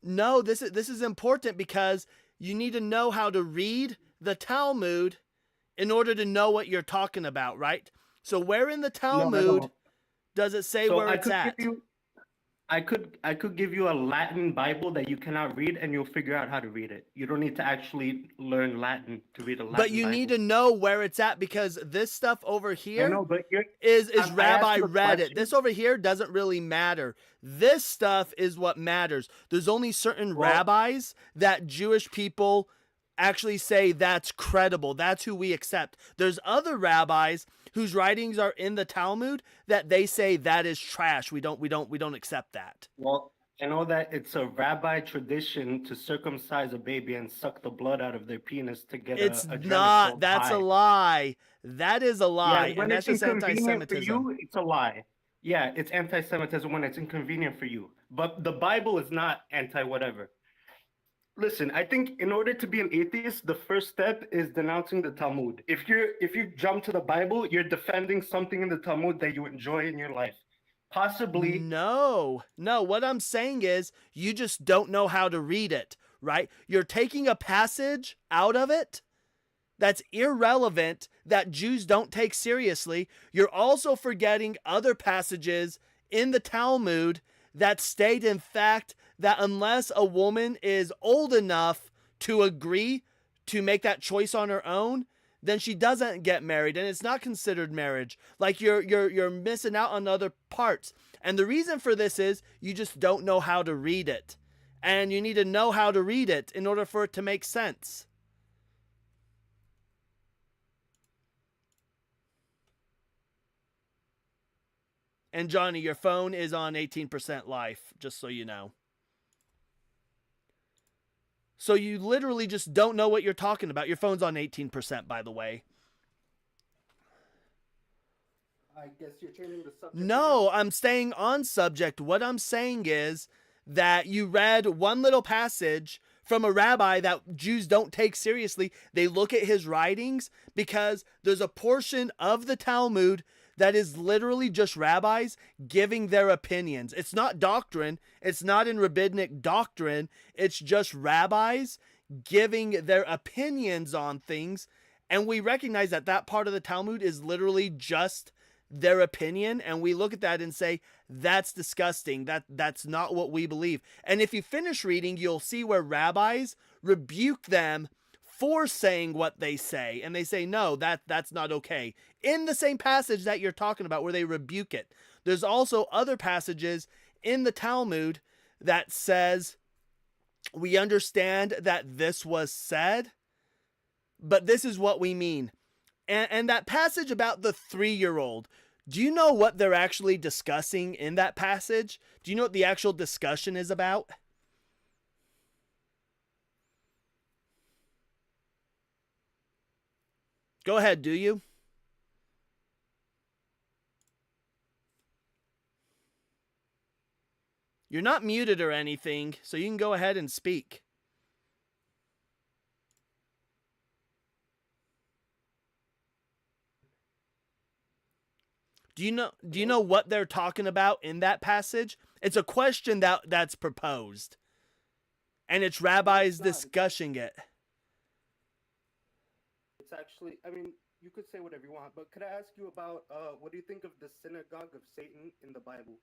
no, this is important because you need to know how to read the Talmud in order to know what you're talking about, right? So where in the No, I Talmud don't. does it say So where it's at? I could give you a Latin Bible that you cannot read and you'll figure out how to read it. You don't need to actually learn Latin to read a Latin But you Bible. need to know where it's at because this stuff over I here know, but is I asked Rabbi you a read it. question. This over here doesn't really matter. This stuff is what matters. There's only certain Well, rabbis that Jewish people actually say that's credible. That's who we accept. There's other rabbis whose writings are in the Talmud that they say that is trash. We don't accept that. well, I know that it's a rabbi tradition to circumcise a baby and suck the blood out of their penis to get It's a not. genital That's a high. lie. That is a Yeah, lie, and when that's it's just inconvenient for anti-Semitism. you, it's a lie. Yeah, it's anti-Semitism when it's inconvenient for you. But the Bible is not anti-whatever. Listen, I think in order to be an atheist, the first step is denouncing the Talmud. If you jump to the Bible, you're defending something in the Talmud that you enjoy in your life. Possibly, No. What I'm saying is you just don't know how to read it, right? You're taking a passage out of it that's irrelevant that Jews don't take seriously. You're also forgetting other passages in the Talmud that state, in fact, that unless a woman is old enough to agree to make that choice on her own, then she doesn't get married, and it's not considered marriage. Like you're missing out on other parts. And the reason for this is you just don't know how to read it. And you need to know how to read it in order for it to make sense. And Johnny, your phone is on 18% life, just so you know. So you literally just don't know what you're talking about. Your phone's on 18%, by the way. I guess you're changing the subject. No, I'm staying on subject. What I'm saying is that you read one little passage from a rabbi that Jews don't take seriously. They look at his writings because there's a portion of the Talmud that is literally just rabbis giving their opinions. It's not doctrine. It's not in rabbinic doctrine. It's just rabbis giving their opinions on things. And we recognize that that part of the Talmud is literally just their opinion. And we look at that and say, that's disgusting. That's not what we believe. And if you finish reading, you'll see where rabbis rebuke them for saying what they say, and they say, no, that's not okay. In the same passage that you're talking about where they rebuke it, there's also other passages in the Talmud that says, we understand that this was said, but this is what we mean. And that passage about the 3-year-old, do you know what they're actually discussing in that passage? Do you know what the actual discussion is about? Go ahead, do you? You're not muted or anything, so you can go ahead and speak. Do you know what they're talking about in that passage? It's a question that's proposed. And it's rabbis discussing it. It's actually, I mean, you could say whatever you want, but could I ask you about what do you think of the synagogue of Satan in the Bible?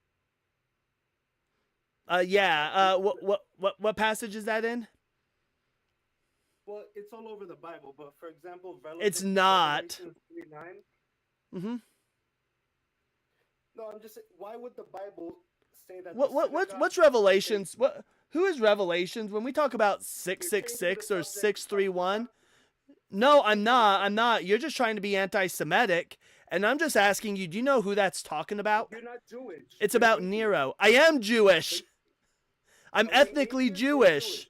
Yeah. What passage is that in? Well, it's all over the Bible, but for example, it's not. Mm-hmm. No, I'm just saying, why would the Bible say that? What's Revelations? Who is Revelations? When we talk about 666 or 631? No, I'm not. You're just trying to be anti-Semitic, and I'm just asking you, do you know who that's talking about? You're not Jewish. It's about Nero. I am Jewish. I'm ethnically Jewish.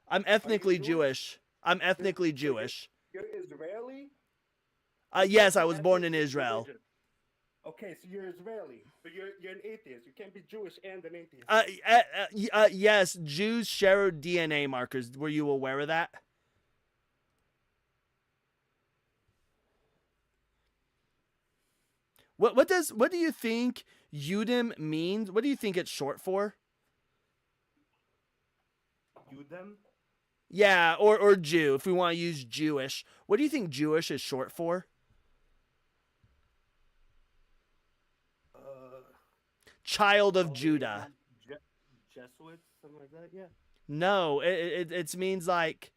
I'm ethnically Jewish. I'm ethnically Jewish. You're Israeli? Yes, I was born in Israel. Okay, so you're Israeli, but you're an atheist. You can't be Jewish and an atheist. Yes, Jews share DNA markers. Were you aware of that? What do you think Yudim means? What do you think it's short for? Yudim? Yeah, or Jew, if we want to use Jewish. What do you think Jewish is short for? Child of Judah. Jesuits, something like that, yeah. No, it means like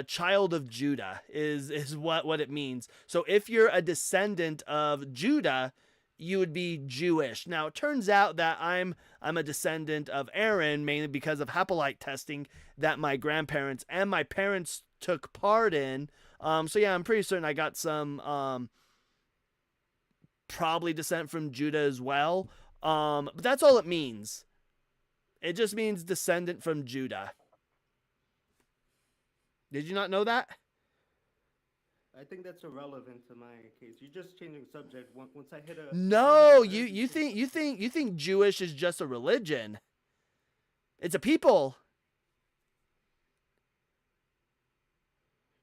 child of Judah is what it means. So if you're a descendant of Judah, you would be Jewish. Now it turns out that I'm a descendant of Aaron, mainly because of haplotype testing that my grandparents and my parents took part in. So yeah, I'm pretty certain I got some probably descent from Judah as well. But that's all it means. It just means descendant from Judah. Did you not know that? I think that's irrelevant to my case. You're just changing subject once I hit a. No, you think Jewish is just a religion. It's a people.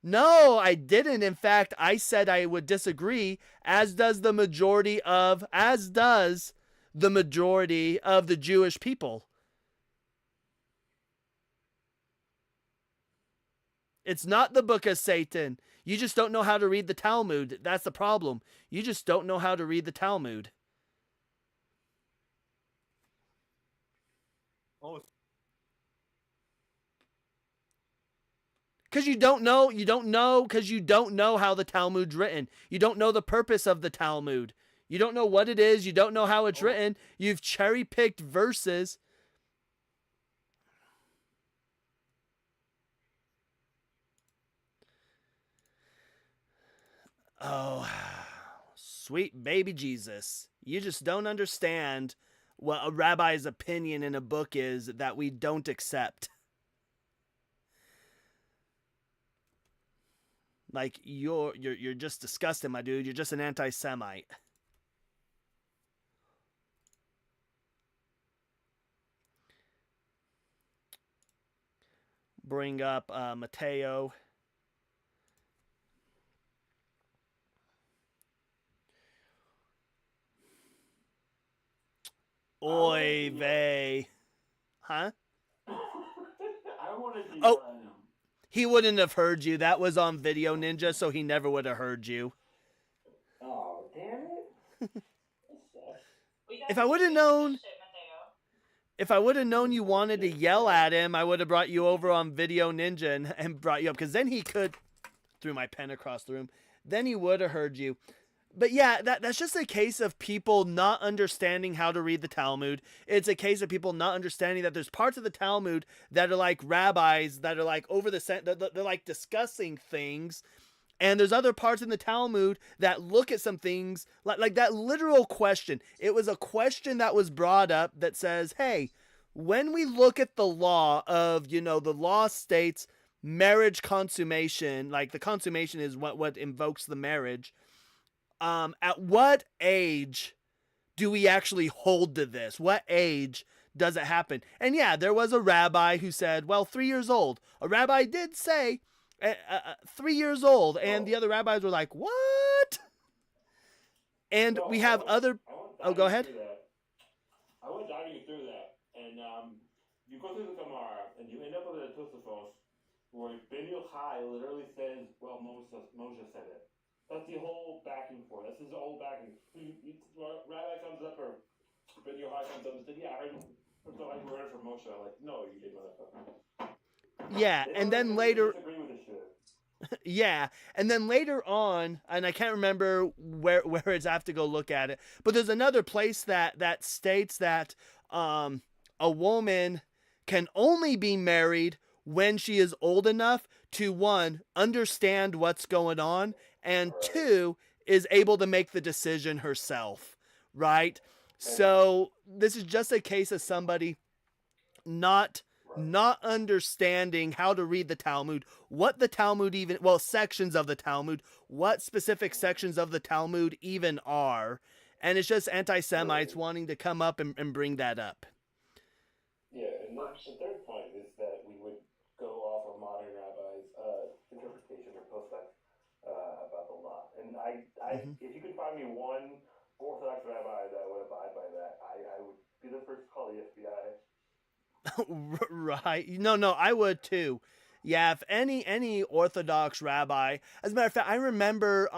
No, I didn't. In fact, I said I would disagree, as does the majority of the Jewish people. It's not the book of Satan. You just don't know how to read the Talmud. That's the problem. You just don't know how to read the Talmud. Oh, Because you don't know, because you don't know how the Talmud's written. You don't know the purpose of the Talmud. You don't know what it is. You don't know how it's written. You've cherry-picked verses. Oh, sweet baby Jesus. You just don't understand what a rabbi's opinion in a book is that we don't accept. Like, you're just disgusting, my dude. You're just an anti-Semite. Bring up Mateo. Oy vey. Huh? I wanted to Oh. yell at him. He wouldn't have heard you. That was on Video Ninja, so he never would have heard you. Oh, damn it. That sucks. If I would have known... If I would have known you wanted to yell at him, I would have brought you over on Video Ninja and brought you up. Because then he could... Threw my pen across the room. Then he would have heard you. But yeah, that's just a case of people not understanding how to read the Talmud. It's a case of people not understanding that there's parts of the Talmud that are like rabbis that are like over the... They're like discussing things. And there's other parts in the Talmud that look at some things, like that literal question. It was a question that was brought up that says, hey, when we look at the law of, the law states marriage consummation, like the consummation is what invokes the marriage, at what age do we actually hold to this? What age does it happen? And yeah, there was a rabbi who said, well, 3 years old. A rabbi did say... 3 years old, and the other rabbis were like, what? And we have other... Oh, go ahead. I went diving through that, and you go through the Gemara, and you end up with a Tosafos, where Ben Yochai literally says, well, Moshe said it. That's the whole back and forth. That's his whole back and forth. Rabbi comes up, or Ben Yochai comes up and said, yeah, I heard it from Moshe. I'm like, no, you did, motherfucker. Yeah, and then later... Yeah, and then later on, and I can't remember where it's, I have to go look at it, but there's another place that states that a woman can only be married when she is old enough to, one, understand what's going on, and two, is able to make the decision herself, right? So this is just a case of somebody not understanding how to read the Talmud, what the Talmud even, well, sections of the Talmud, what specific sections of the Talmud even are. And it's just anti-Semites wanting to come up and bring that up. Yeah, and the third point is that we would go off of modern rabbis' interpretation or post-fact about the law. And if you could find me one Orthodox rabbi that would abide by that, I would be the first to call the FBI. Right. No, I would too. Yeah, if any Orthodox rabbi, as a matter of fact, I remember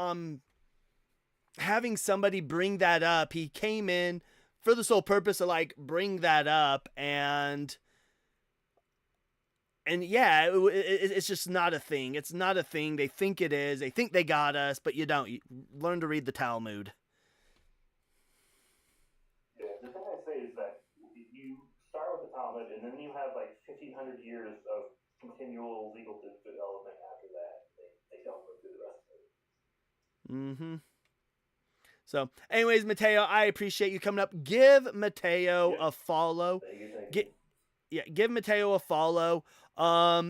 having somebody bring that up. He came in for the sole purpose of like bring that up, and yeah, it's just not a thing. It's not a thing. They think it is. They think they got us, but you don't. You learn to read the Talmud. Yeah, the thing I say is that you start with the Talmud, and then you have like 1,500 years of continual legal development after that. They don't go through the rest of it. Mm-hmm. So, anyways, Mateo, I appreciate you coming up. Give Mateo a follow. Thank you. Give Mateo a follow.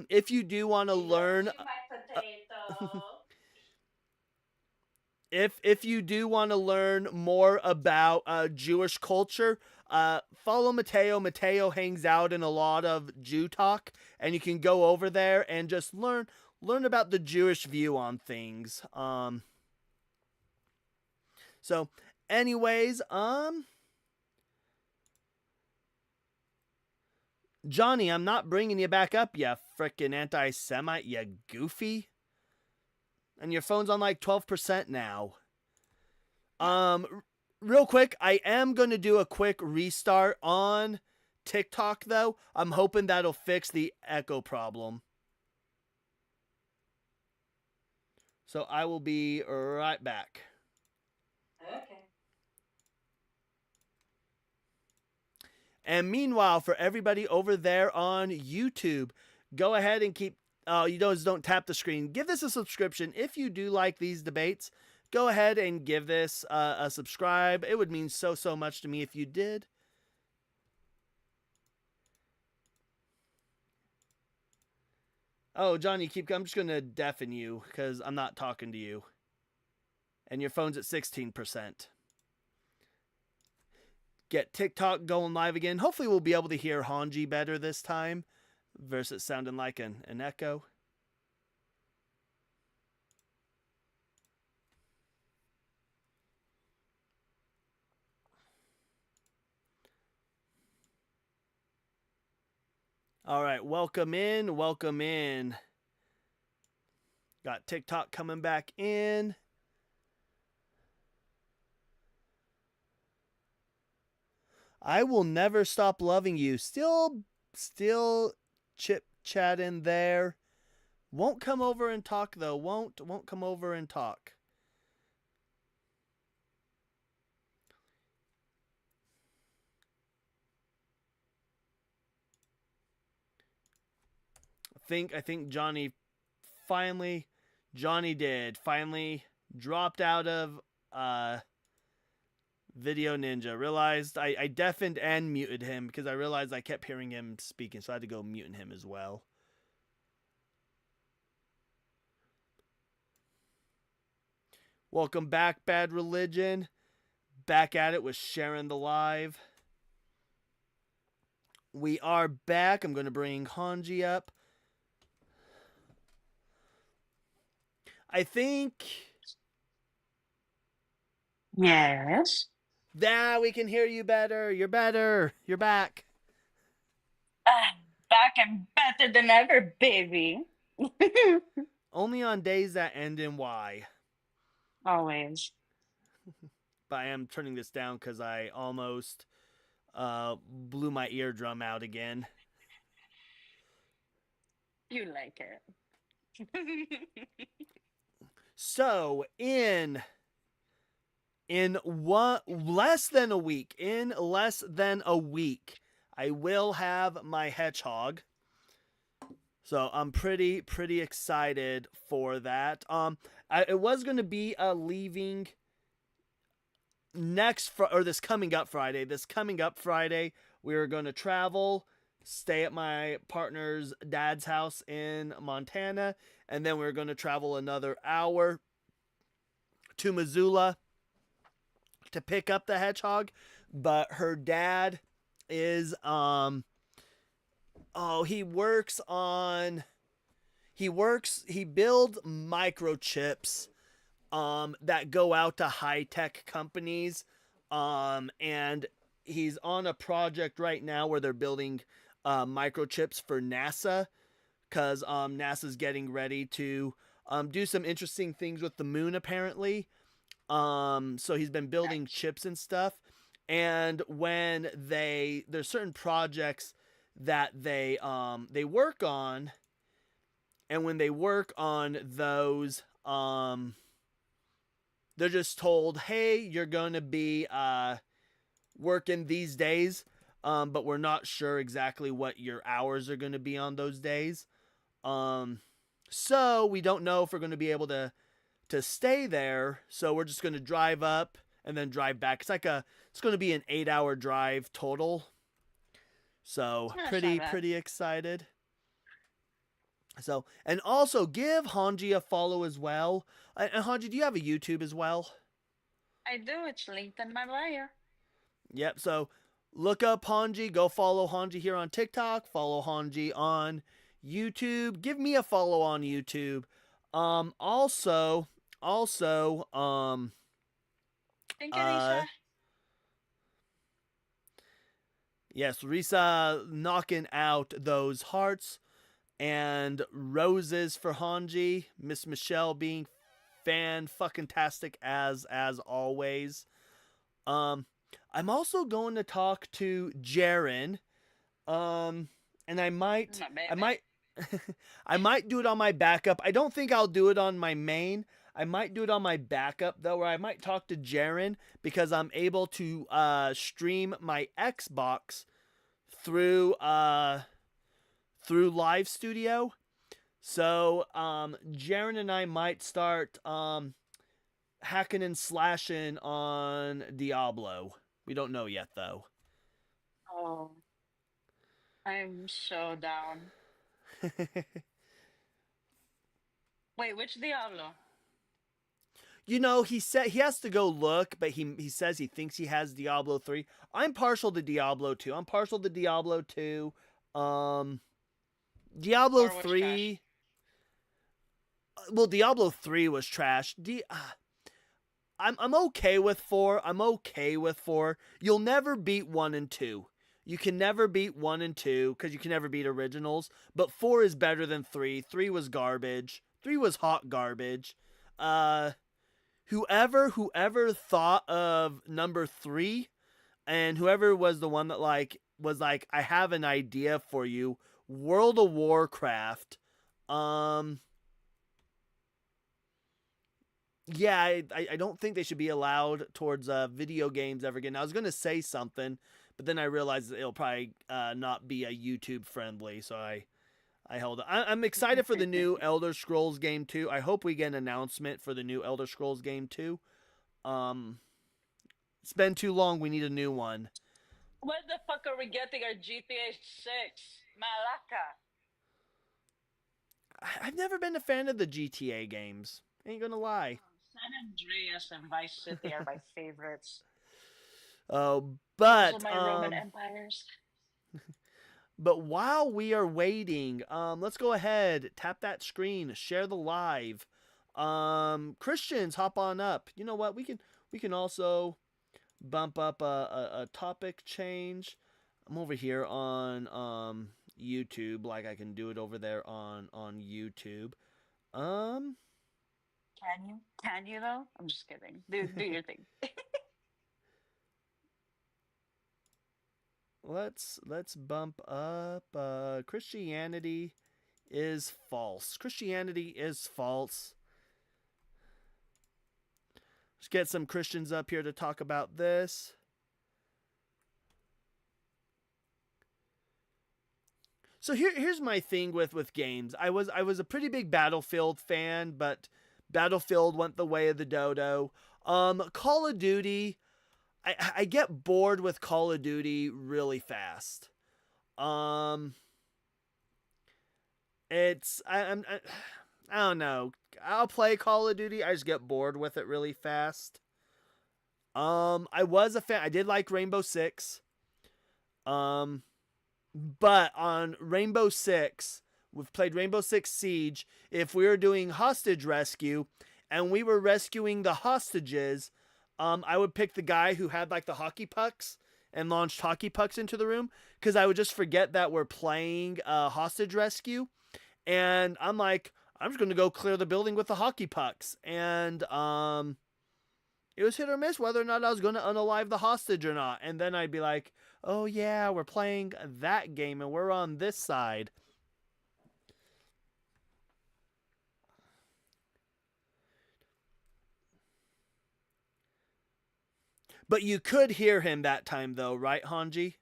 If you do want to learn... If you do want to learn more about Jewish culture, follow Mateo. Mateo hangs out in a lot of Jew talk, and you can go over there and just learn about the Jewish view on things. So, anyways, Johnny, I'm not bringing you back up, you frickin' anti-Semite, you goofy. And your phone's on like 12% now. Real quick, I am going to do a quick restart on TikTok though. I'm hoping that'll fix the echo problem. So I will be right back. Okay. And meanwhile, for everybody over there on YouTube, go ahead and keep, you guys don't tap the screen. Give this a subscription. If you do like these debates, go ahead and give this a subscribe. It would mean so much to me if you did. Oh, John, you keep, I'm just going to deafen you because I'm not talking to you. And your phone's at 16%. Get TikTok going live again. Hopefully we'll be able to hear Hanji better this time versus sounding like an echo. All right, welcome in, welcome in. Got TikTok coming back in. I will never stop loving you. Still chip chatting there. Won't come over and talk though. Won't come over and talk. I think Johnny finally dropped out of Video Ninja. Realized I deafened and muted him because I realized I kept hearing him speaking, so I had to go muting him as well. Welcome back, Bad Religion. Back at it with sharing the live. We are back. I'm going to bring Hanji up. I think... Yes. We can hear you better. You're better. You're back. Back and better than ever, baby. Only on days that end in Y. Always. But I am turning this down because I almost blew my eardrum out again. You like it. So, in less than a week, I will have my Hedgehog. So I'm pretty excited for that. It was going to be leaving this coming up Friday. We were going to travel, stay at my partner's dad's house in Montana, and then we were going to travel another hour to Missoula to pick up the Hedgehog. But her dad is he builds microchips that go out to high-tech companies, and he's on a project right now where they're building microchips for NASA, because NASA's getting ready to do some interesting things with the moon apparently. So he's been building chips and stuff, and when there's certain projects that they work on, and when they work on those, they're just told, hey, you're gonna be working these days, but we're not sure exactly what your hours are gonna be on those days. So we don't know if we're gonna be able to stay there, so we're just gonna drive up and then drive back. It's gonna be an 8-hour drive total. So pretty excited. So, and also give Hanji a follow as well. And Hanji, do you have a YouTube as well? I do. It's linked in my bio. Yep. So look up Hanji. Go follow Hanji here on TikTok. Follow Hanji on YouTube. Give me a follow on YouTube. Also, Thank you, Lisa. Yes, Risa knocking out those hearts and roses for Hanji. Miss Michelle being fan-fucking-tastic as always. I'm also going to talk to Jaren. And I might, My I baby. might, I might do it on my backup. I don't think I'll do it on my main. I might do it on my backup though, where I might talk to Jaren because I'm able to stream my Xbox through through Live Studio. So Jaren and I might start hacking and slashing on Diablo. We don't know yet though. Oh, I'm so down. Wait, which Diablo? You know, he said he has to go look, but he says he thinks he has Diablo 3. I'm partial to Diablo 2. I'm partial to Diablo 2. Um Diablo 4 was trash. 3. Well, Diablo 3 was trash. I'm okay with 4. I'm okay with 4. You'll never beat 1 and 2. You can never beat 1 and 2 cuz you can never beat originals, but 4 is better than 3. 3 was garbage. 3 was hot garbage. Uh whoever thought of number 3 and whoever was the one that was like, I have an idea for you, World of Warcraft. um yeah, I don't think they should be allowed towards video games ever again. I was gonna say something, but then I realized that it'll probably not be a YouTube friendly, so I held it. I'm excited for the new Elder Scrolls game too. I hope we get an announcement for the new Elder Scrolls game too. It's been too long. We need a new one. When the fuck are we getting our GTA 6? Malaka. I've never been a fan of the GTA games. Ain't gonna lie. San Andreas and Vice City are my favorites. Oh, Those are but my Roman empires. but while we are waiting, let's go ahead, tap that screen, share the live. Christians, hop on up. You know what? We can also bump up a topic change. I'm over here on YouTube, like I can do it over there on YouTube. Can you? Can you though? I'm just kidding. Do your thing. Let's bump up Christianity is false. Christianity is false. Let's get some Christians up here to talk about this. So here's my thing with games. I was a pretty big Battlefield fan, but Battlefield went the way of the dodo. Call of Duty, I get bored with Call of Duty really fast. It's I don't know. I'll play Call of Duty. I just get bored with it really fast. I was a fan. I did like Rainbow Six. But on Rainbow Six, we've played Rainbow Six Siege. If we were doing hostage rescue and we were rescuing the hostages, I would pick the guy who had like the hockey pucks and launched hockey pucks into the room because I would just forget that we're playing hostage rescue. And I'm like, I'm just going to go clear the building with the hockey pucks. And it was hit or miss whether or not I was going to unalive the hostage or not. And then I'd be like, oh yeah, we're playing that game and we're on this side. But you could hear him that time though, right, Hanji?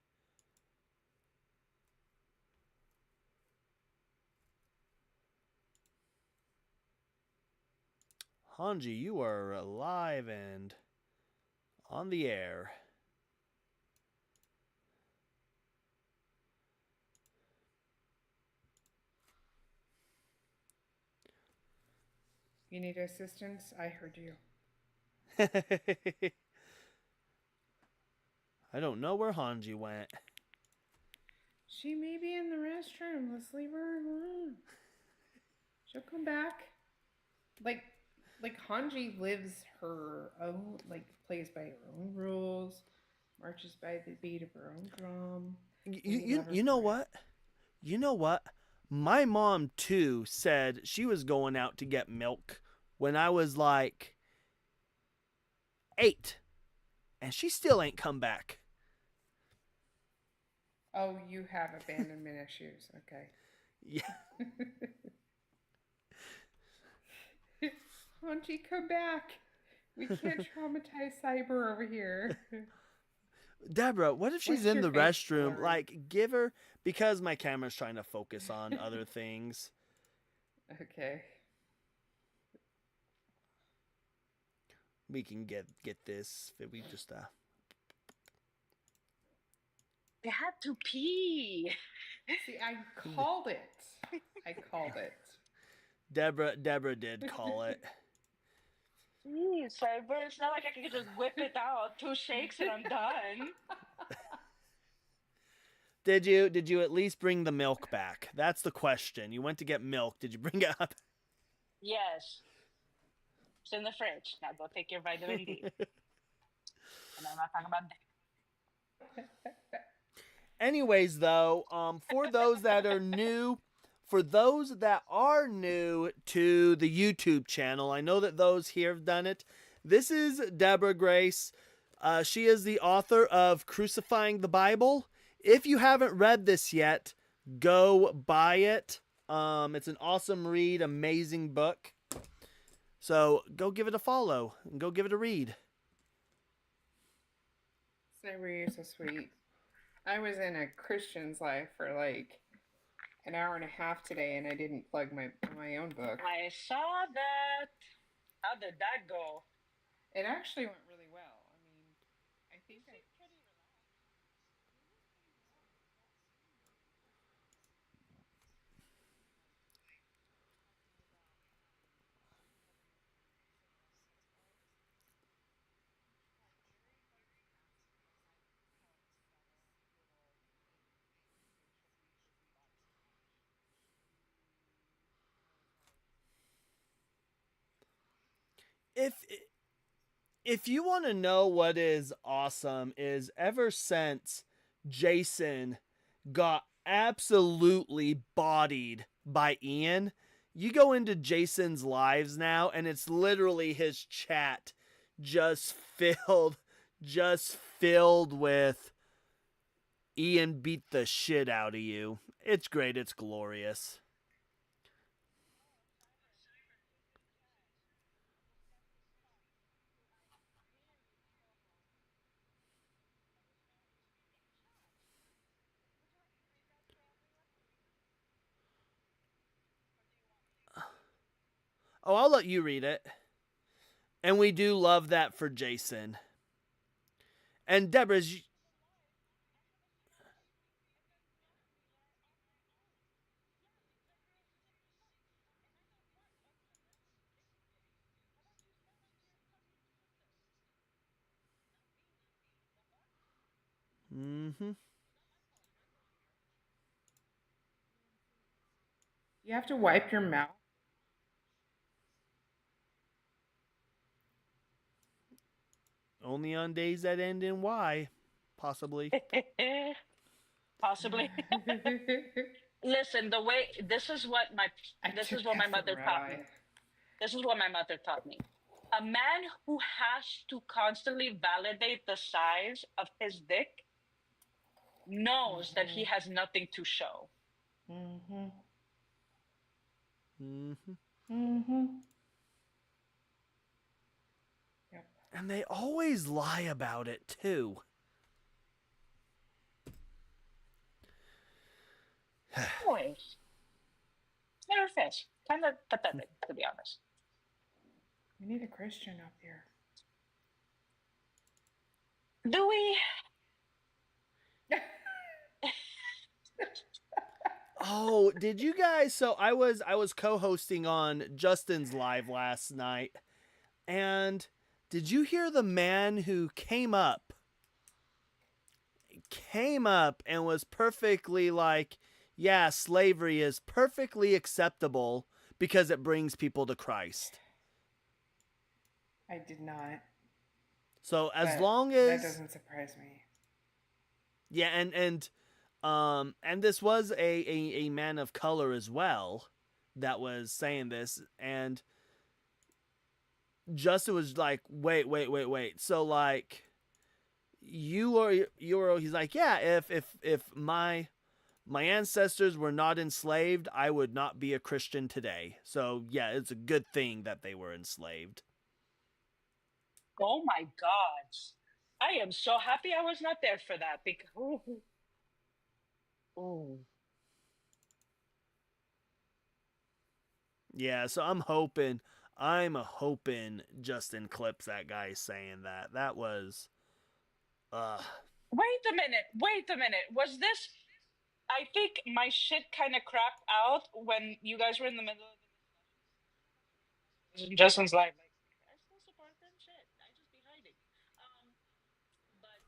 Hanji, you are alive and on the air. You need assistance? I heard you. I don't know where Hanji went. She may be in the restroom. Let's leave her alone. She'll come back. Like Hanji lives her own, like plays by her own rules, marches by the beat of her own drum. You know what? You know what? My mom too said she was going out to get milk when I was like 8, and she still ain't come back. Oh, you have abandonment issues. Okay. Yeah. Hanji, come back. We can't traumatize Cyber over here. Deborah, what if she's What's in your the faith restroom? story? Like, give her, because my camera's trying to focus on other things. Okay. We can get this. If we just They had to pee. See, I called it. I called it. Deborah did call it. Jeez, Cyber, it's not like I can just whip it out. 2 shakes and I'm done. Did you at least bring the milk back? That's the question. You went to get milk. Did you bring it up? Yes. It's in the fridge. Now go take your vitamin D. And I'm not talking about dick. Anyways, though, for those that are new, to the YouTube channel, I know that those here have done it. This is Deborah Grace. She is the author of Crucifying the Bible. If you haven't read this yet, go buy it. It's an awesome read, amazing book. So go give it a follow and go give it a read. Cyber, you're so sweet. I was in a Christian's life for like an hour and a half today, and I didn't plug my own book. I saw that. How did that go? It actually went really well. I mean, I think I... If you want to know what is awesome, is ever since Jason got absolutely bodied by Ian, you go into Jason's lives now and it's literally his chat just filled with Ian beat the shit out of you. It's great, it's glorious. Oh, I'll let you read it. And we do love that for Jason. And Deborah's... Mm-hmm. You have to wipe your mouth. Only on days that end in Y, possibly. Possibly. Listen, this is what my mother taught me. This is what my mother taught me. A man who has to constantly validate the size of his dick knows that he has nothing to show. Mm-hmm. Mm-hmm. Mm-hmm. Yep. And they always lie about it, too. Always. Never fish. Kind of pathetic, to be honest. We need a Christian up here. Do we? Oh, did you guys... So I was co-hosting on Justin's live last night. And did you hear the man who came up and was perfectly like, yeah, slavery is perfectly acceptable because it brings people to Christ? I did not. So as long as... That doesn't surprise me. Yeah, and this was a man of color as well that was saying this, and Justin was like, wait. So, like, he's like, yeah, if my ancestors were not enslaved, I would not be a Christian today. So yeah, it's a good thing that they were enslaved. Oh my God. I am so happy I was not there for that because. Oh. Yeah, so I'm hoping Justin clips that guy saying that. That was Wait a minute. Was this? I think my shit kind of crapped out when you guys were in the middle of the discussion. Justin's like, I still support them shit. I just be hiding. But was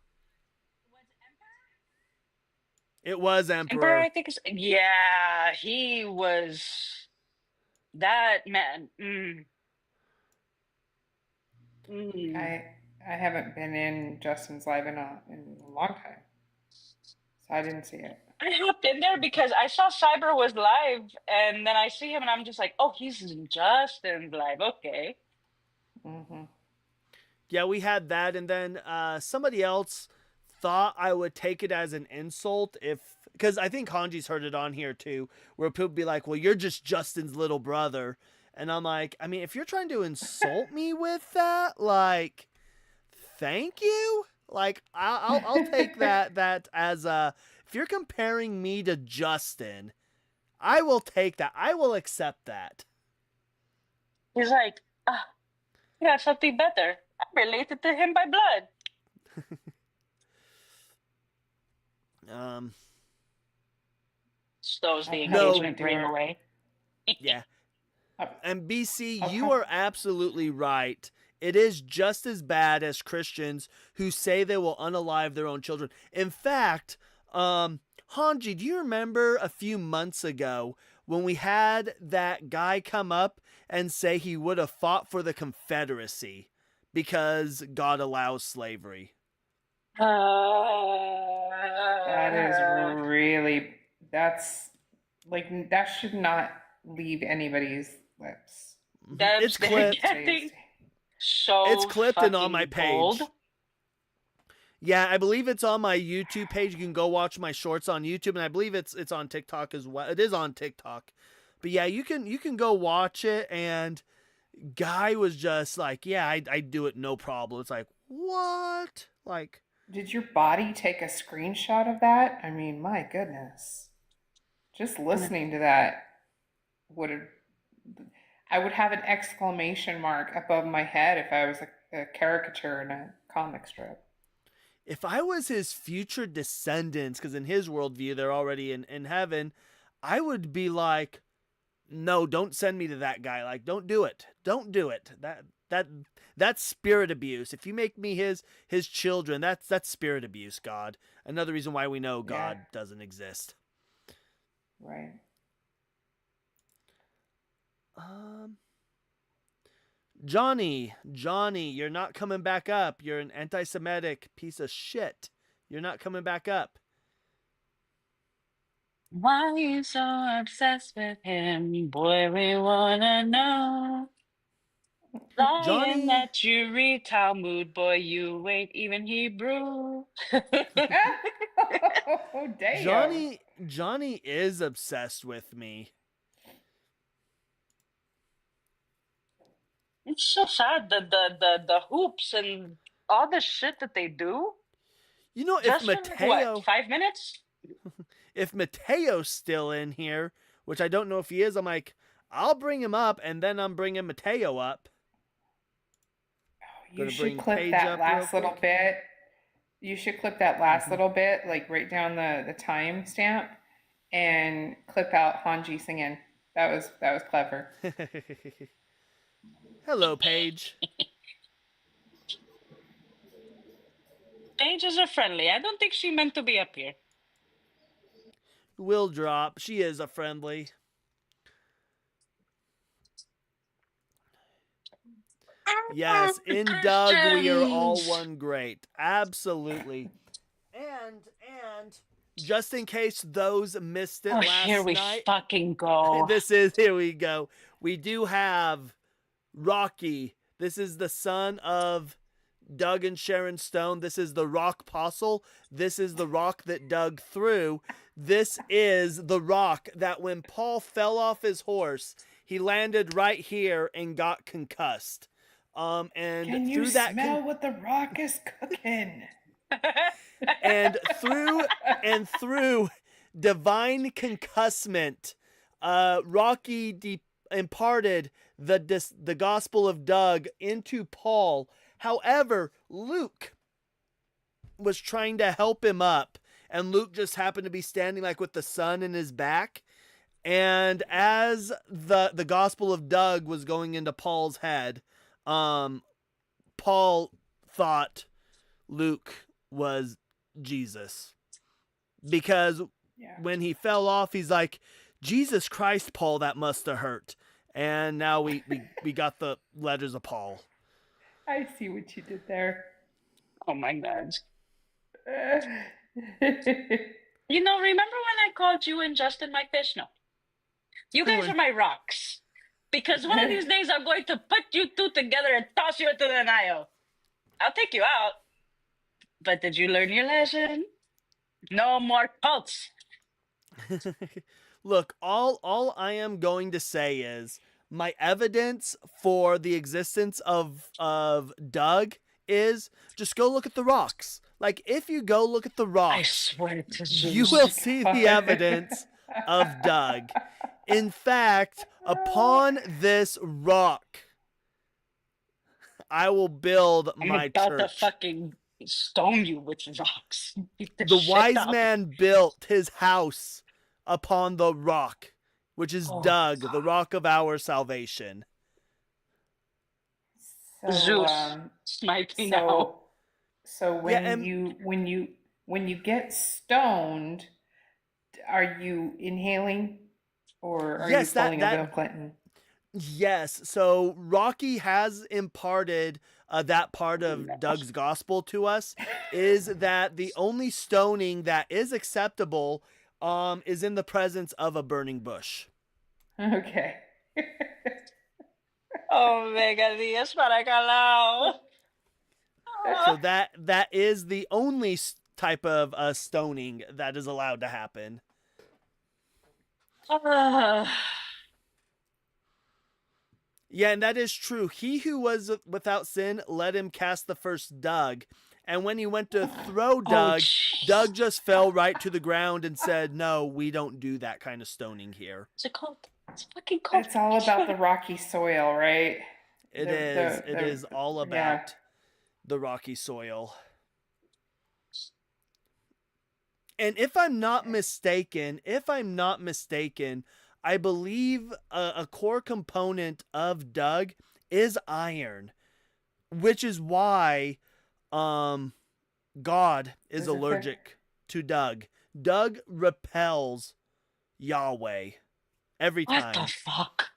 it was Emperor? Emperor. I think is yeah. He was that man. I haven't been in Justin's live in a long time, so I didn't see it. I hopped in there because I saw Cyber was live, and then I see him, and I'm just like, oh, he's in Justin's live. Okay. Yeah, we had that, and then somebody else thought I would take it as an insult because I think Hanji's heard it on here too, where people be like, well, you're just Justin's little brother. And I'm like, I mean, if you're trying to insult me with that, like, thank you. Like, I'll take that as if you're comparing me to Justin, I will take that. I will accept that. He's like, you got something better. I'm related to him by blood. Stows the engagement ring away. Yeah. And BC, you are absolutely right. It is just as bad as Christians who say they will unalive their own children. In fact, Hanji, do you remember a few months ago when we had that guy come up and say he would have fought for the Confederacy because God allows slavery? That is really, that's like, that should not leave anybody's lips. It's clipped. It's clipped and on my page. Bold. Yeah, I believe it's on my YouTube page. You can go watch my shorts on YouTube, and I believe it's on TikTok as well. It is on TikTok. But yeah, you can go watch it, and guy was just like, yeah, I do it no problem. It's like, what? Like, did your body take a screenshot of that? I mean, my goodness. Just listening to that I would have an exclamation mark above my head if I was a caricature in a comic strip. If I was his future descendants, because in his worldview, they're already in heaven, I would be like, no, don't send me to that guy. Like, don't do it. Don't do it. That's spirit abuse. If you make me his children, that's spirit abuse, God. Another reason why we know God doesn't exist. Right. Johnny, you're not coming back up. You're an anti-Semitic piece of shit. You're not coming back up. Why are you so obsessed with him? Boy, we wanna know. Lying that you read Talmud, boy, you ain't even Hebrew. Oh, damn. Johnny is obsessed with me. It's so sad, the hoops and all the shit that they do. You know, if Mateo, 5 minutes? If Mateo's still in here, which I don't know if he is, I'm like, I'll bring him up, and then I'm bringing Mateo up. You should clip that last little bit. You should clip that last little bit, like write down the time stamp, and clip out Hanji singing. That was clever. Hello, Paige. Pages are friendly. I don't think she meant to be up here. Will drop. She is a friendly. Yes, in Doug, we are all one great. Absolutely. And just in case those missed it last night. Here we fucking go. Here we go. We do have Rocky. This is the son of Doug and Sharon Stone. This is the rock postle. This is the rock that Doug threw. This is the rock that when Paul fell off his horse, he landed right here and got concussed. And Can through you that smell what the rock is cooking? and through divine concussment, Rocky imparted the gospel of Doug into Paul. However, Luke was trying to help him up, and Luke just happened to be standing like with the sun in his back. And as the gospel of Doug was going into Paul's head, Paul thought Luke was Jesus, because when he fell off, he's like, Jesus Christ, Paul, that must have hurt. And now we got the letters of Paul. I see what you did there. Oh my God. You know, remember when I called you and Justin my fish? No. You guys are my rocks. Because one of these days I'm going to put you two together and toss you into the Nile. I'll take you out. But did you learn your lesson? No more cults. Look, all I am going to say is my evidence for the existence of Doug is just go look at the rocks. Like, if you go look at the rocks, I swear to you will see the evidence of Doug. In fact, upon this rock, I will build my church. I'm about to fucking stone you with rocks. The wise man built his house upon the rock, which is Doug, the rock of our salvation. So, Zeus, smite me now. So when you get stoned, are you inhaling, or are you pulling a Bill Clinton? Yes. So Rocky has imparted that part of Doug's gospel to us, is that the only stoning that is acceptable is in the presence of a burning bush. Okay. Oh, Vega Diaz para calao. So that is the only type of stoning that is allowed to happen. Yeah, and that is true. He who was without sin, let him cast the first Doug. And when he went to throw Doug, Doug just fell right to the ground and said, no, we don't do that kind of stoning here. It's a cult. It's a fucking cult. It's all about the rocky soil, right? It is all about the rocky soil. And if I'm not mistaken, I believe a core component of Doug is iron, which is why God is allergic to Doug. Doug repels Yahweh every time. What the fuck?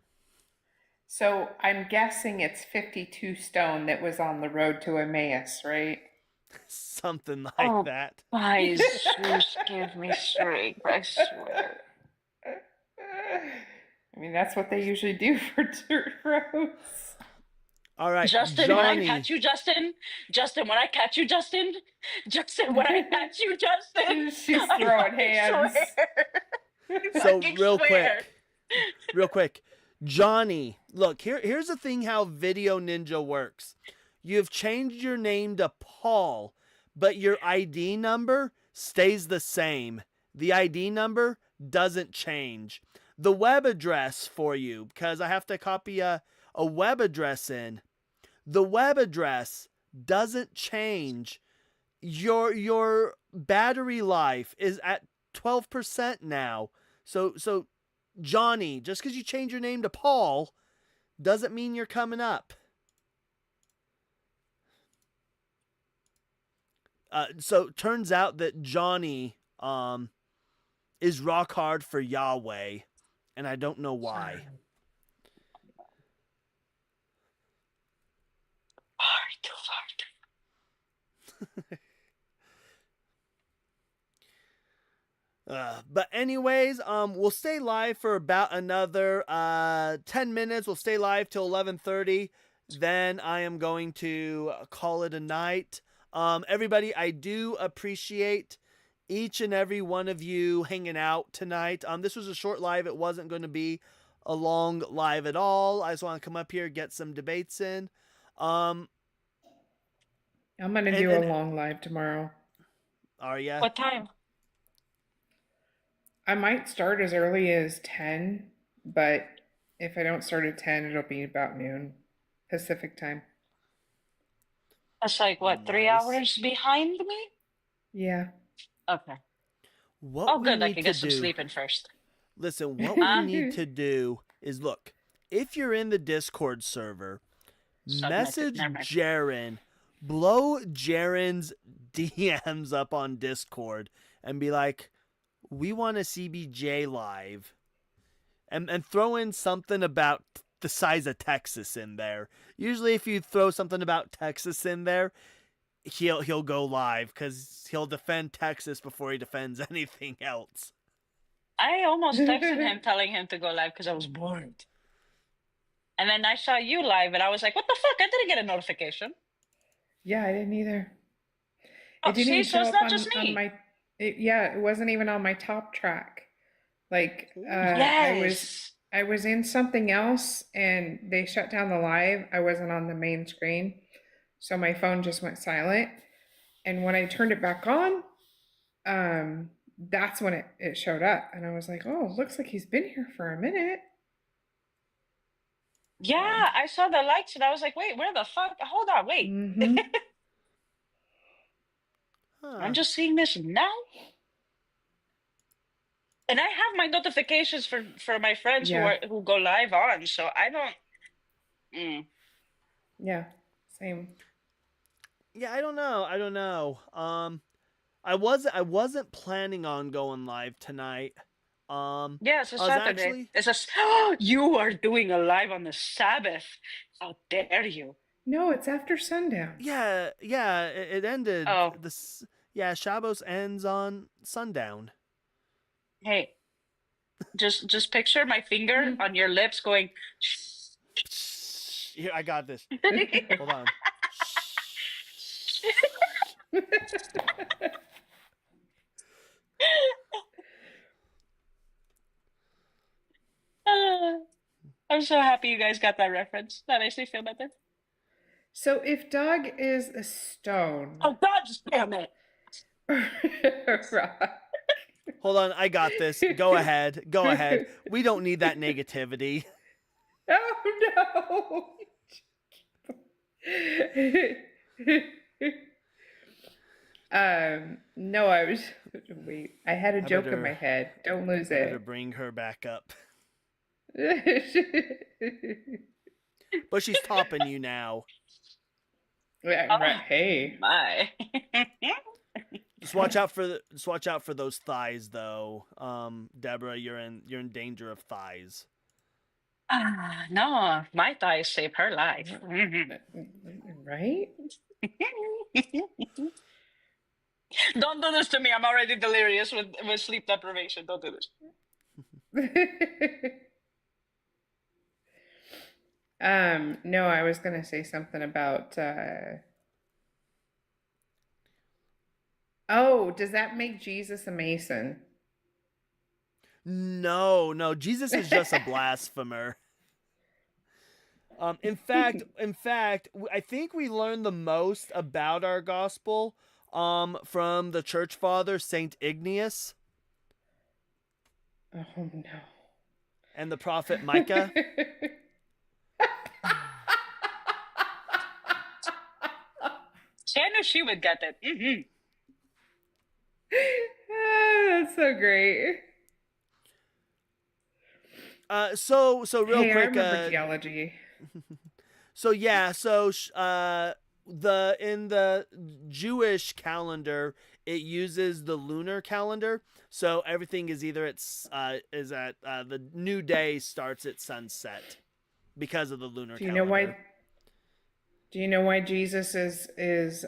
So I'm guessing it's 52 stone that was on the road to Emmaus, right? Something like that. By Zeus, give me strength, I swear. I mean, that's what they usually do for dirt roads. All right, Justin, Johnny. when I catch you, Justin. Justin, when I catch you, Justin. Justin, when I catch you, Justin. She's throwing hands. So real quick, Johnny. Look, here's the thing: how Video Ninja works. You've changed your name to Paul, but your ID number stays the same. The ID number doesn't change. The web address for you, because I have to copy a web address in. The web address doesn't change. Your battery life is at 12% now. So Johnny, just because you change your name to Paul doesn't mean you're coming up. So it turns out that Johnny is rock hard for Yahweh, and I don't know why. But anyways, we'll stay live for about another 10 minutes. We'll stay live till 11:30. then I am going to call it a night. Everybody, I do appreciate each and every one of you hanging out tonight. This was a short live. It wasn't going to be a long live at all. I just want to come up here, get some debates in. I'm going to do a long live tomorrow. Are ya? What time? I might start as early as 10, but if I don't start at 10, it'll be about noon Pacific time. That's like, what, 3 hours behind me? Yeah. Okay. What good. we I need can to get some do, sleep in first. listen, what we need to do is, look, if you're in the Discord server, message Jaren, blow Jaren's DMs up on Discord and be like, we want a CBJ live. And throw in something about the size of Texas in there. Usually if you throw something about Texas in there, he'll go live because he'll defend Texas before he defends anything else. I almost texted him telling him to go live because I was bored. And then I saw you live and I was like, what the fuck? I didn't get a notification. Yeah, I didn't either. Oh, It didn't see, even so show it's up not on, just me. on my... it wasn't even on my top track. Like, Yes. I was in something else and they shut down the live. I wasn't on the main screen. So my phone just went silent. And when I turned it back on, that's when it showed up. And I was like, oh, looks like he's been here for a minute. Yeah, I saw the lights and I was like, wait, where the fuck? Hold on, wait. Mm-hmm. I'm just seeing this now. And I have my notifications for my friends who go live on, so I don't. Yeah, same. Yeah, I don't know. I wasn't planning on going live tonight. Yeah, it's a Saturday. You are doing a live on the Sabbath. How dare you? No, it's after sundown. Yeah, it ended. Oh. Shabbos ends on sundown. Hey, just picture my finger on your lips going. Here, I got this. Hold on. I'm so happy you guys got that reference. That makes me feel better. So if dog is a stone. Oh God, damn it. Hold on, I got this. Go ahead. We don't need that negativity. Oh no. No, I was wait. I had a joke in my head. Don't lose it. Better bring her back up. But she's topping you now. Right. Hey. My. Just watch out for those thighs, though. Deborah, you're in danger of thighs. No, my thighs saved her life. Right? Don't do this to me. I'm already delirious with sleep deprivation. Don't do this. No, I was gonna say something about oh, does that make Jesus a Mason? No, Jesus is just a blasphemer. In fact, I think we learned the most about our gospel from the church father, Saint Ignace. Oh no. And the prophet Micah. See, I knew she would get it. Mm-hmm. That's so great. So real quick. I remember theology. In the Jewish calendar, it uses the lunar calendar. So everything is either the new day starts at sunset because of the lunar calendar. Do you know why Jesus is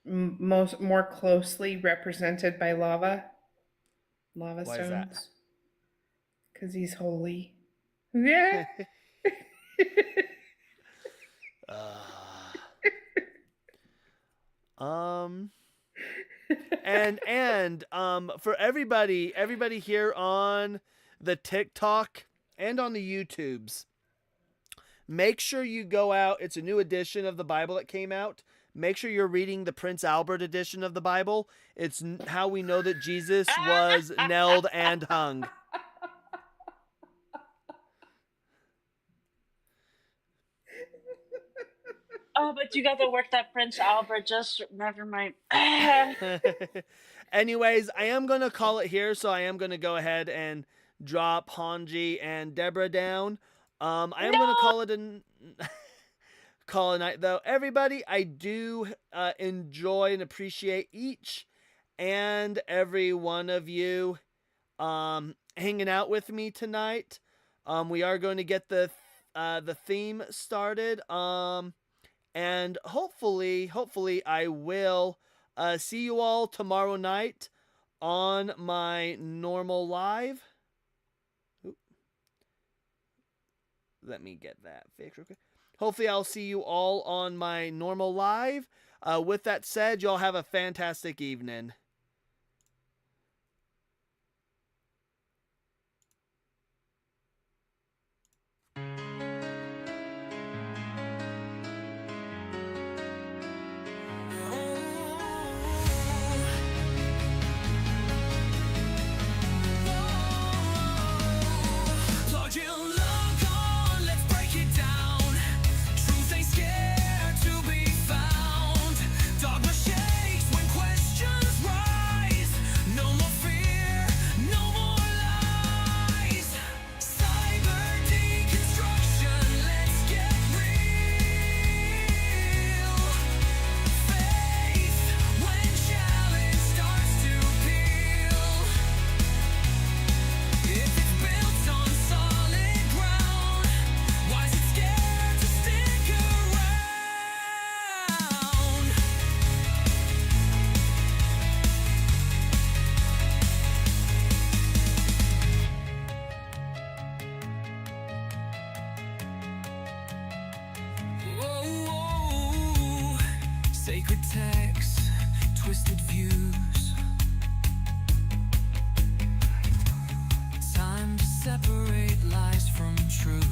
more closely represented by lava stones? Because he's holy. Yeah. And for everybody here on the TikTok and on the YouTubes, make sure you go out. It's a new edition of the Bible that came out. Make sure you're reading the Prince Albert edition of the Bible. It's how we know that Jesus was nailed and hung. Oh, but you got to work that Prince Albert. Just never mind. Anyways, I am going to call it here, so I am going to go ahead and drop Hanji and Deborah down. I am going to call it call a night, though. Everybody, I do enjoy and appreciate each and every one of you hanging out with me tonight. We are going to get the theme started. And hopefully I will see you all tomorrow night on my normal live. Oop. Let me get that fixed real quick. Hopefully I'll see you all on my normal live. With that said, y'all have a fantastic evening. Sacred texts, twisted views. Time to separate lies from truth.